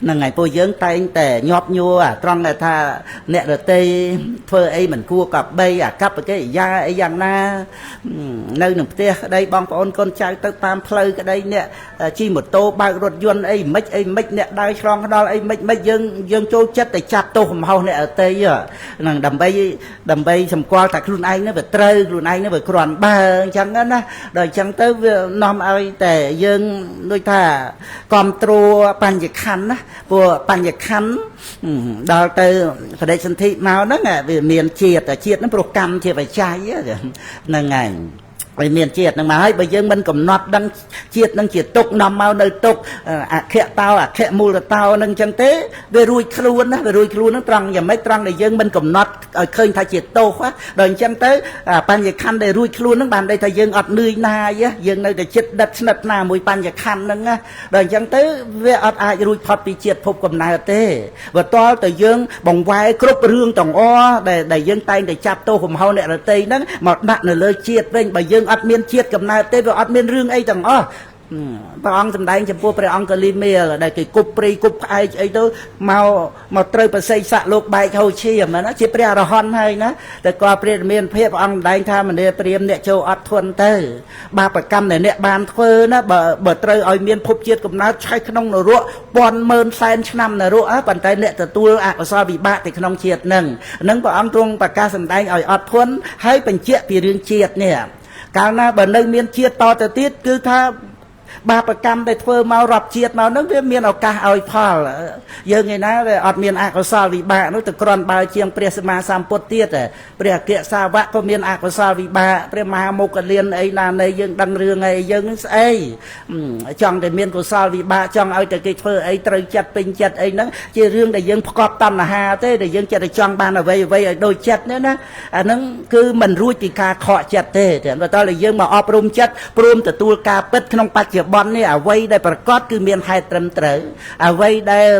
ហ្នឹងហើយពួកយើងតែងតែញាប់ញួរត្រង់ដែលថាអ្នករតីធ្វើអីមិនគួរកបីអាកប្បកិរិយាអីយ៉ាងណានៅក្នុងផ្ទះក្តីបងប្អូនកូនចៅទៅតាមផ្លូវក្តីអ្នកជិះម៉ូតូបើករថយន្តអីមិនអ្នកដើរឆ្លងដល់អីមិនយើងចូលចិត្តតែចាប់ទោសកំហុសអ្នករតីហ្នឹងដើម្បីសម្គាល់តែខ្លួនឯងនេះវាត្រូវខ្លួនឯងនេះវាគ្រាន់បើអញ្ចឹងណាដល់អញ្ចឹងទៅវានាំឲ្យតែយើងដូចថាគ្រប់គ្រងបញ្ញខណ្ឌណាព្រោះបញ្ញខណ្ឌដល់ទៅបដិសន្ធិមកហ្នឹងវាមានជាតិហ្នឹងព្រោះកម្មជាបច្ច័យហ្នឹងហើយ bởi miền triệt năng mà hay bởi dương mình cầm nọt đăng triệt năng triệt tục nằm mau nơi tục khẽ tao khẽ mù là tao năng chân tế về rùi luôn á về rùi luôn nó trăng và mấy trăng để dương mình cầm nọt ở khơi thay triệt tô quá rồi chân tế ban về khăn để rùi luôn nó bàn đây thay dương ọt nơi na á dương nơi để chết đất nđất na mùi ban về khăn năng á rồi chân tế về ọt ai rùi phật bị triệt phục cầm này tế và to từ dương bồng vai cướp rương tổng o để dương tay để chắp tô hùm hậu nè là tây nó một bạn là lời triệt bên bởi dương ọt miên triệt cầm này tê và ọt miên rương ấy chẳng bà ông thầm đánh cho bố bà ông có li mê là đây cái cúp pri cúp ai ấy đó mau trời bà xây xạ lục bài hầu chi mà nó chỉ bà ra hòn hay nó để qua bà miền phép ông đánh tha mà để bà nè châu ọt thuần tê bà bà cầm này nè bàn thơ nó bà trời ơi miền phúc chiết cầm nó chạy khăn nông nó ruộng bọn mơn sen năm nó ruộng bàn tay nè từ tu có sao bị bạ thì khăn nông chiết nâng bà ông trung bà ca thầm đánh ở ọt thuần hay bình chiết vì riêng chiết nè cả na bà nơi miền chiết to từ tiết cứ tha baประกรรมได้ធ្វើមករອບជាតិមកនឹងវាមានឱកាសឲ្យផលយើងឯណាអត់មានអកុសលវិបាកនោះទៅគ្រាន់បើជាងព្រះសម្មាសម្ពុទ្ធទៀតព្រះអគ្គសាវកក៏មានអកុសលវិបាកព្រះមហាមុគលានអីណានៃយើងដឹងរឿងអីយើងនឹងស្អីចង់តែមានកុសលវិបាកចង់ឲ្យតែគេធ្វើអីត្រូវចិត្តពេញចិត្តអីហ្នឹងជារឿងដែលយើងផ្កប់តណ្ហាទេដែលយើងចិត្តតែចង់បានអ្វីអ្វីឲ្យដូចចិត្តនេះណាអាហ្នឹងគឺមិនរួចពីការខកចិត្តទេតែបើតើយើងមកអប់រំចិត្តព្រមទទួលការពិតក្នុងបច្ចុប្បន្ននេះអ្វីដែលប្រកបគឺមានហេតុត្រឹមត្រូវអ្វីដែល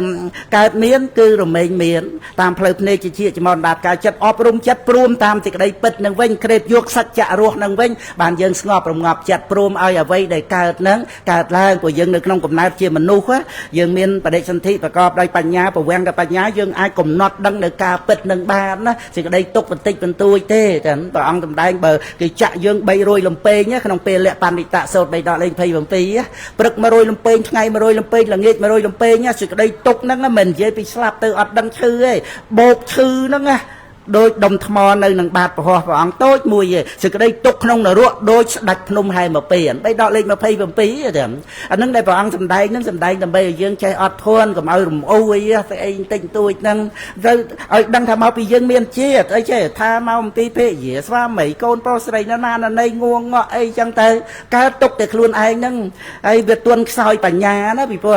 កើតមានគឺរមែងមានតាមផ្លូវភ្នែកជាចំណាត់ការចិត្តអប់រំចិត្តព្រមតាមសេចក្តីពិតនឹងវិញក្រេបយកសច្ចៈរស់នឹងវិញបានយើងស្ងប់រងាប់ចិត្តព្រមឲ្យអ្វីដែលកើតនឹងកើតឡើងព្រោះយើងនៅក្នុងកំណើតជាមនុស្សយើងមានបដិសន្ធិប្រកបដោយបញ្ញាប្រវាំងដោយបញ្ញាយើងអាចកំណត់ដឹងនៅការពិតនឹងបានណាសេចក្តីទុកបន្តិចបន្តួចទេតែព្រះអង្គសម្ដែងបើគេចាក់យើង300លំពេងក្នុងពេលលក្ខបណ្ឌិតសោត3ដកលេខ27ព្រឹក100លំពេងថ្ងៃ100លំពេងល្ងាច100លំពេងសេចក្តីទុកហ្នឹងមិននិយាយពីស្លាប់ទៅអត់ដឹងឈឺទេបោកឈឺហ្នឹងណាដោយដុំថ្មនៅនឹងបាតប្រហោះព្រះអង្គតូចមួយឯងសេចក្តីទុកក្នុងនរកដោយស្ដាច់ភ្នំហែមកពី3ដកលេខ27ទេអាហ្នឹងដែលព្រះអង្គសម្ដែងហ្នឹងសម្ដែងដើម្បីឲ្យយើងចេះអត់ធន់កុំឲ្យរំអ៊ូអីស្អីបន្តិចបន្តួចហ្នឹងទៅឲ្យដឹងថាមកពីយើងមានជាតិអីចេះថាមកអំពីពេជាស្វាមីកូនប្រុសស្រីណាណីងួងងក់អីចឹងទៅកើតទុកតែខ្លួនឯងហ្នឹងហើយវាទន់ខ្សោយបញ្ញាណាពីព្រោះ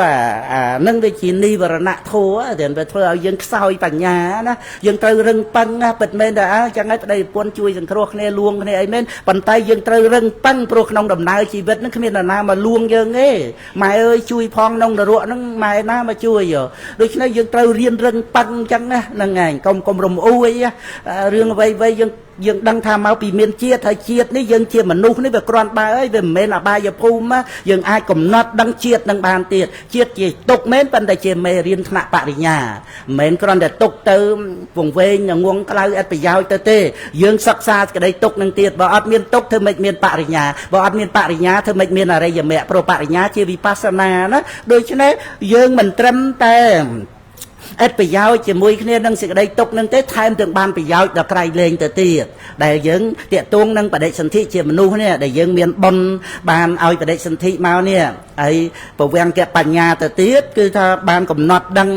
អាហ្នឹងវាជានិវរណៈធัวតែវាធ្វើឲ្យយើងខ្សោយបញ្ញាណាយើងត្រូវរឹងប៉ឹងពិតមែនតែចឹងហើយប្តីប្រពន្ធជួយសង្គ្រោះគ្នាលួងគ្នាអីមែនប៉ុន្តែយើងត្រូវរឹងប៉ឹងព្រោះក្នុងដំណើរជីវិតហ្នឹងគ្មាននរណាមកលួងយើងទេម៉ែអើយជួយផងក្នុងនរកហ្នឹងម៉ែណាមកជួយដូច្នេះយើងត្រូវរៀនរឹងប៉ឹងចឹងណាហ្នឹងហើយកុំរំអ៊ូអីរឿងអ្វីយើងដឹងថាមកពីមានជាតិហើយជាតិនេះយើងជាមនុស្សនេះវាគ្រាន់បើអីវាមិនមែនអបាយភូមិយើងអាចកំណត់ដឹងជាតិនឹងបានទៀតជាតិជាទុកមែនប៉ុន្តែជាមេរៀនថ្នាក់បរិញ្ញាមិនមែនគ្រាន់តែទុកទៅវង្វេងងងក្លៅអត់ប្រយោជន៍ទៅទេយើងសិក្សាសេចក្តីទុកនឹងទៀតបើអត់មានទុកធ្វើម៉េចមានបរិញ្ញាបើអត់មានបរិញ្ញាធ្វើម៉េចមានអរិយមគ្គព្រោះបរិញ្ញាជាវិបស្សនាណាដូច្នេះយើងមិនត្រឹមតែអត់ប្រយោជន៍ជាមួយគ្នានឹងសេចក្តីទុកនឹងទេថែមទាំងបានប្រយោជន៍ដល់ក្រៃលែងទៅទៀតដែលយើងតាក់ទងនឹងបដិសន្ធិជាមនុស្សនេះដែលយើងមានបុណ្យបានឲ្យបដិសន្ធិមកនេះហើយប្រវាំងកបញ្ញាទៅទៀតគឺថាបានកំណត់ដឹង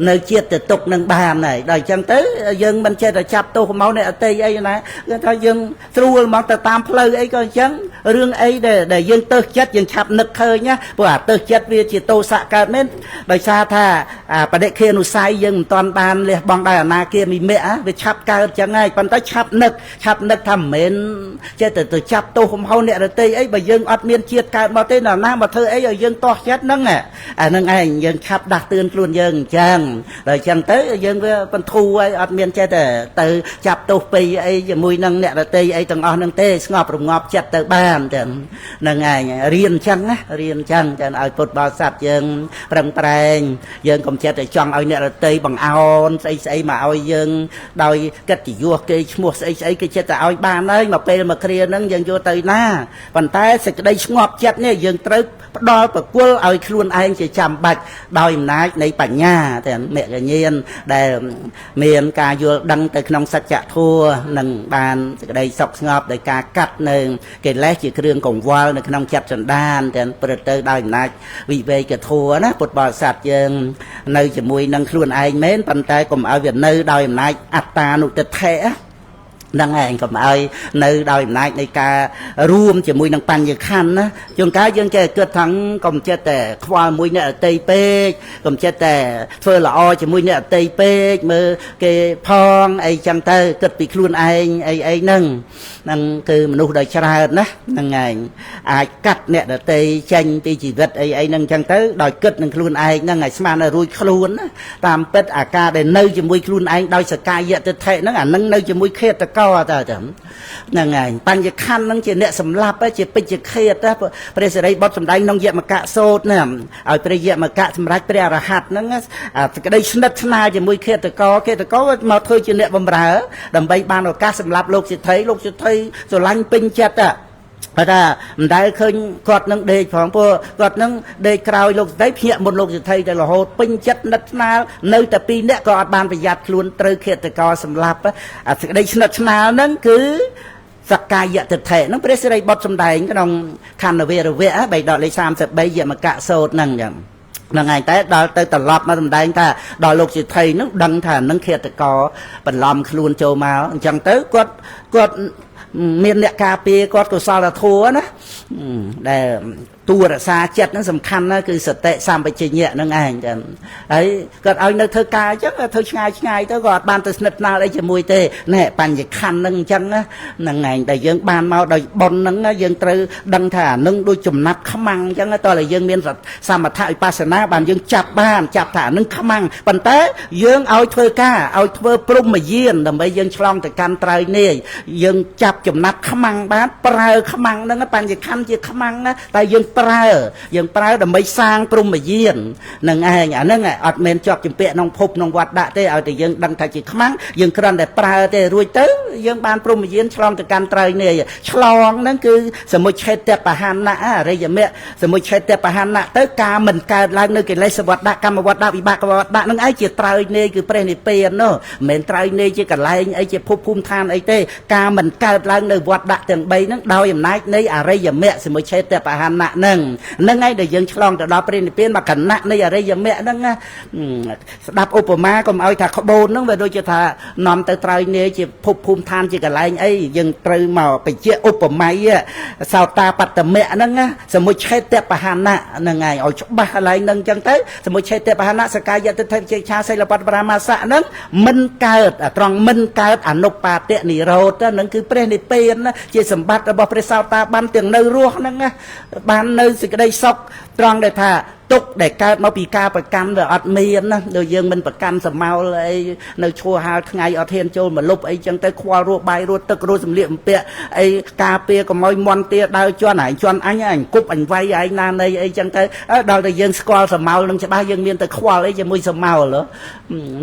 នៅជាតិទៅទុកនឹងបានហើយដល់អញ្ចឹងទៅយើងមិនចេះតែចាប់ទោសមកអ្នកអតីអីណាគឺថាយើងស្រួលមកទៅតាមផ្លូវអីក៏អញ្ចឹងរឿងអីដែលយើងទៅចិត្តយើងឆាប់នឹកឃើញណាព្រោះអាទៅចិត្តវាជាទោសៈកើតមែនដោយសារថាបដិខេនុយើងមិនតាន់បានលះបង់ដោយអនាគាមិមៈវាឆាប់កើតចឹងហើយប៉ុន្តែឆាប់នឹកថាមិនមែនចេះតែទៅចាប់ទោសកំហុសអ្នករតីអីបើយើងអត់មានជាតិកើតមកទេណាមកធ្វើអីឲ្យយើងតោះចិត្តហ្នឹងអាហ្នឹងឯងយើងឆាប់ដាស់តឿនខ្លួនយើងអញ្ចឹងដល់អញ្ចឹងទៅយើងវាបន្ធូរឲ្យអត់មានចេះតែទៅចាប់ទោសពីអីជាមួយនឹងអ្នករតីអីទាំងអស់ហ្នឹងទេស្ងប់រងាប់ចិត្តទៅបានចឹងហ្នឹងឯងរៀនអញ្ចឹងណារៀនអញ្ចឹងចឹងឲ្យពុទ្ធបរិស័ទយើងប្រឹងប្រែងយើងកុំចិត្តតែចង់ឲ្យអ្នករតីបង្អោនស្អីមកឲ្យយើងដោយកិត្តិយសគេឈ្មោះស្អីគេចិត្តតែឲ្យបានហើយមកពេលមកគ្រាហ្នឹងយើងយកទៅណាប៉ុន្តែសេចក្តីស្ងប់ចិត្តនេះយើងត្រូវផ្ដល់ប្រគល់ឲ្យខ្លួនឯងជាចាំបាច់ដោយអំណាចនៃបញ្ញាតែមគ្គញ្ញាណដែលមានការយល់ដឹងទៅក្នុងសច្ចធម៌នឹងបានសេចក្តីសុខស្ងប់ដោយការកាត់នៅកិលេសជាគ្រឿងកង្វល់នៅក្នុងចិត្តសន្តានតែព្រឹត្តទៅដោយអំណាចវិវេកធម៌ណាពុទ្ធបរិស័ទយើងនៅជាមួយនឹងខ្លួនឯងមែនប៉ុន្តែកុំឲ្យវានៅដោយអំណាចអត្តានុទិដ្ឋិ đang ngày cầm ai nơi đòi nàyในការរួមជាមួយនឹងបញ្ញខណ្ឌណាជួនកាលយើងចេះគិតថាកុំចិត្តតែខ្វល់មួយអ្នកអតីតពេកកុំចិត្តតែធ្វើល្អជាមួយអ្នកអតីតពេកមើលគេផងអីចឹងទៅគិតពីខ្លួនឯងអីហ្នឹងហ្នឹងគឺមនុស្សដ៏ច្រើនណាហ្នឹងឯងអាចកាត់អ្នកដតីចេញពីជីវិតអីហ្នឹងចឹងទៅដោយគិតនឹងខ្លួនឯងហ្នឹងឲ្យស្មានឲ្យរួចខ្លួនណាតាមពិតអាការដែលនៅជាមួយខ្លួនឯងដោយសកាយតិដ្ឋិហ្នឹងអានឹងនៅជាមួយឃាតករតើហ្នឹងហើយបញ្ញខណ្ឌហ្នឹងជាអ្នកសម្លាប់ជាពេជ្ជឃាតព្រះសិរីបុត្រសម្ដែងក្នុងយមកៈសូត្រណាឲ្យព្រះយមកៈសម្រេចព្រះអរហន្តហ្នឹងក្តីស្និទ្ធស្នាលជាមួយឃាតករមកធ្វើជាអ្នកបម្រើដើម្បីបានឱកាសសម្រាប់លោកសិទ្ធិស្រឡាញ់ពេញចិត្តបើថាមិនដែលឃើញគាត់នឹងដេកផងព្រោះគាត់នឹងដេកក្រោយលោកសិទ្ធិភ្ញាក់មុនលោកសិទ្ធិទៅរហូតពេញចិត្តនិតស្នាលនៅតែពីរនាក់ក៏អត់បានប្រយ័ត្នខ្លួនត្រូវឃាតករសម្លាប់អាសេចក្តីស្និទ្ធស្នាលហ្នឹងគឺសកាយតិដ្ឋិហ្នឹងព្រះសិរីបុត្រសម្ដែងក្នុងខណ្ឌវេរវៈបៃដកលេខ33យមកៈសូត្រហ្នឹងចឹងហ្នឹងហើយតែដល់ទៅត្រឡប់មកសម្ដែងថាដល់លោកសិទ្ធិហ្នឹងដឹងថានឹងឃាតករបន្លំខ្លួនចូលមកអញ្ចឹងទៅគាត់មានអ្នកការពារគាត់កុសលធម៌ណាដែលតួរក្សាចិត្តហ្នឹងសំខាន់ណាស់គឺសតិសម្បជញ្ញៈហ្នឹងឯងចឹងហើយគាត់ឲ្យនៅធ្វើការអញ្ចឹងធ្វើឆ្ងាយទៅក៏អត់បានទៅស្និទ្ធស្នាលអីជាមួយទេណែបញ្ញខណ្ឌហ្នឹងអញ្ចឹងហ្នឹងឯងតែយើងបានមកដោយបុណ្យហ្នឹងយើងត្រូវដឹងថានឹងដូចចំណាប់ខ្មាំងអញ្ចឹងតើតែយើងមានសមថវិបស្សនាបានយើងចាប់ថានឹងខ្មាំងប៉ុន្តែយើងឲ្យធ្វើការឲ្យធ្វើព្រមយានដើម្បីយើងឆ្លងទៅកាន់ត្រៃនេះយើងចាប់ចំណាប់ខ្មាំងបានប្រើខ្មាំងហ្នឹងបញ្ញខណ្ឌជាខ្មាំងណាតែយើងប្រើដើម្បីសាងព្រមយាននឹងឯងអាហ្នឹងអត់មែនជាប់ជំពាក់ក្នុងភពក្នុងវត្តដាក់ទេឲ្យតែយើងដឹងថាជាខ្មាំងយើងគ្រាន់តែប្រើទេរួចទៅយើងបានព្រមយានឆ្លងទៅកាន់ត្រូវនេះឆ្លងហ្នឹងគឺសមុច្ឆេតបហានៈអរិយមគ្គសមុច្ឆេតបហានៈទៅការមិនកើតឡើងនៅកិលេសវត្តដាក់កម្មវត្តដាក់វិបាកវត្តដាក់ហ្នឹងឯងជាត្រូវនេះគឺព្រះនិព្វាននោះមិនមែនត្រូវនេះជាកន្លែងអីជាភពភូមិឋានអីទេការមិនកើតឡើងនៅវត្តដាក់ទាំង3ហ្នឹងដោយអំណាចនៃអរិយមគ្គសមុច្ឆេតបហានៈហ្នឹងហើយដែលយើងឆ្លងទៅដល់ព្រះនិព្វានមកគណៈនៃអរិយមគ្គហ្នឹងស្ដាប់ឧបមាកុំឲ្យថាក្បូនហ្នឹងវាដូចជាថានាំទៅត្រៃនេះជាភពភូមិឋានជាកន្លែងអីយើងត្រូវមកបញ្ជាឧបមាសោតាបត្តមៈហ្នឹងសមុច្ឆេតបហានៈហ្នឹងហើយឲ្យច្បាស់កន្លែងហ្នឹងអញ្ចឹងទៅសមុច្ឆេតបហានៈសកាយតិដ្ឋិចេឆាសិលបត្តបរាមាសៈហ្នឹងមិនកើតត្រង់មិនកើតអនុបាទៈនិរោធហ្នឹងគឺព្រះនិព្វានជាសម្បត្តិរបស់ព្រះសោតាបានទាំងនៅរស់ហ្នឹងបាននៅសេចក្តីសុខត្រង់ដែលថាទុកដែលកើតមកពីការប្រកាន់វាអត់មានណាដូចយើងមិនប្រកាន់សមោលអីនៅឈួរហាលថ្ងៃអត់ហ៊ានចូលមកលុបអីចឹងទៅខ្វល់រស់បាយរស់ទឹករស់សម្លៀកបំពាក់អីការពារកុំឲ្យមន់ទាដើរជន់ជន់អញគប់អញវាយឯងណានៃអីចឹងទៅដល់តែយើងស្គាល់សមោលនឹងច្បាស់យើងមានតែខ្វល់អីជាមួយសមោល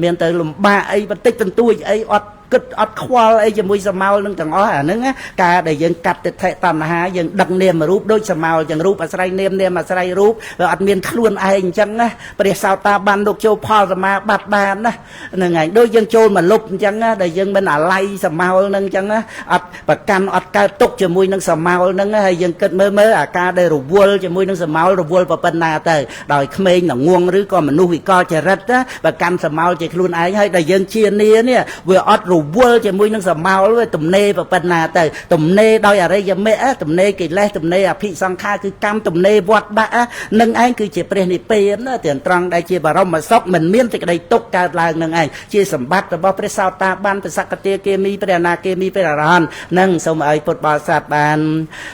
មានតែលំបាកអីបន្តិចបន្តួចអីអត់គិតអត់ខ្វល់អីជាមួយសមោលនឹងទាំងអស់អាហ្នឹងការដែលយើងកាត់ទិដ្ឋិតណ្ហាយើងដឹកនាមរូបដូចសមោលចឹងរូបអាស្រ័យនាមនាមអាស្រ័យរូបវាអត់មានខ្លួនឯងអញ្ចឹងណាព្រះសោតាបានលោកចូលផលសមាបត្តិបានណាហ្នឹងហើយដូចយើងចូលមកលុបអញ្ចឹងណាដែលយើងមិនអាល័យសមោលនឹងអញ្ចឹងណាអត់ប្រកាន់អត់កើតទុកជាមួយនឹងសមោលហ្នឹងហើយយើងគិតមើលអាការដែលរវល់ជាមួយនឹងសមោលរវល់ប៉ុណ្ណាទៅដោយក្មេងល្ងងឬក៏មនុស្សវិកលចរិតណាប្រកាន់សមោលជាខ្លួនឯងហើយដែលយើងជានានេះវាអត់រវល់ជាមួយនឹងសមោលវាទំនេរប៉ុណ្ណាទៅទំនេរដោយអរិយមគ្គទំនេរកិលេសទំនេរអភិសង្ខារគឺកម្មទំនេរវត្តដាក់នឹងឯងគឺជាព្រះនិព្វានទាំងត្រង់ដែលជាបរមសុខមិនមានសេចក្តីទុក្ខកើតឡើងនឹងឯងជាសម្បត្តិរបស់ព្រះសោតាបានព្រះសក្តិគាមីព្រះអនាគាមីព្រះអរហន្តនឹងសូមឲ្យពុទ្ធបរិស័ទបាន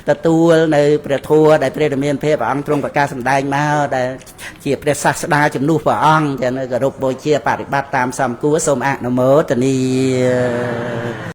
ទទួលនៅព្រះធម៌ដែលព្រះរាមាភិព្រះអង្គទ្រង់ប្រកាសសម្ដែងមកដែលជាព្រះសាស្តាជំនួសព្រះអង្គទាំងនៅគោរពបូជាបប្រតិបត្តិតាមសមគួរសូមអនុមោទនា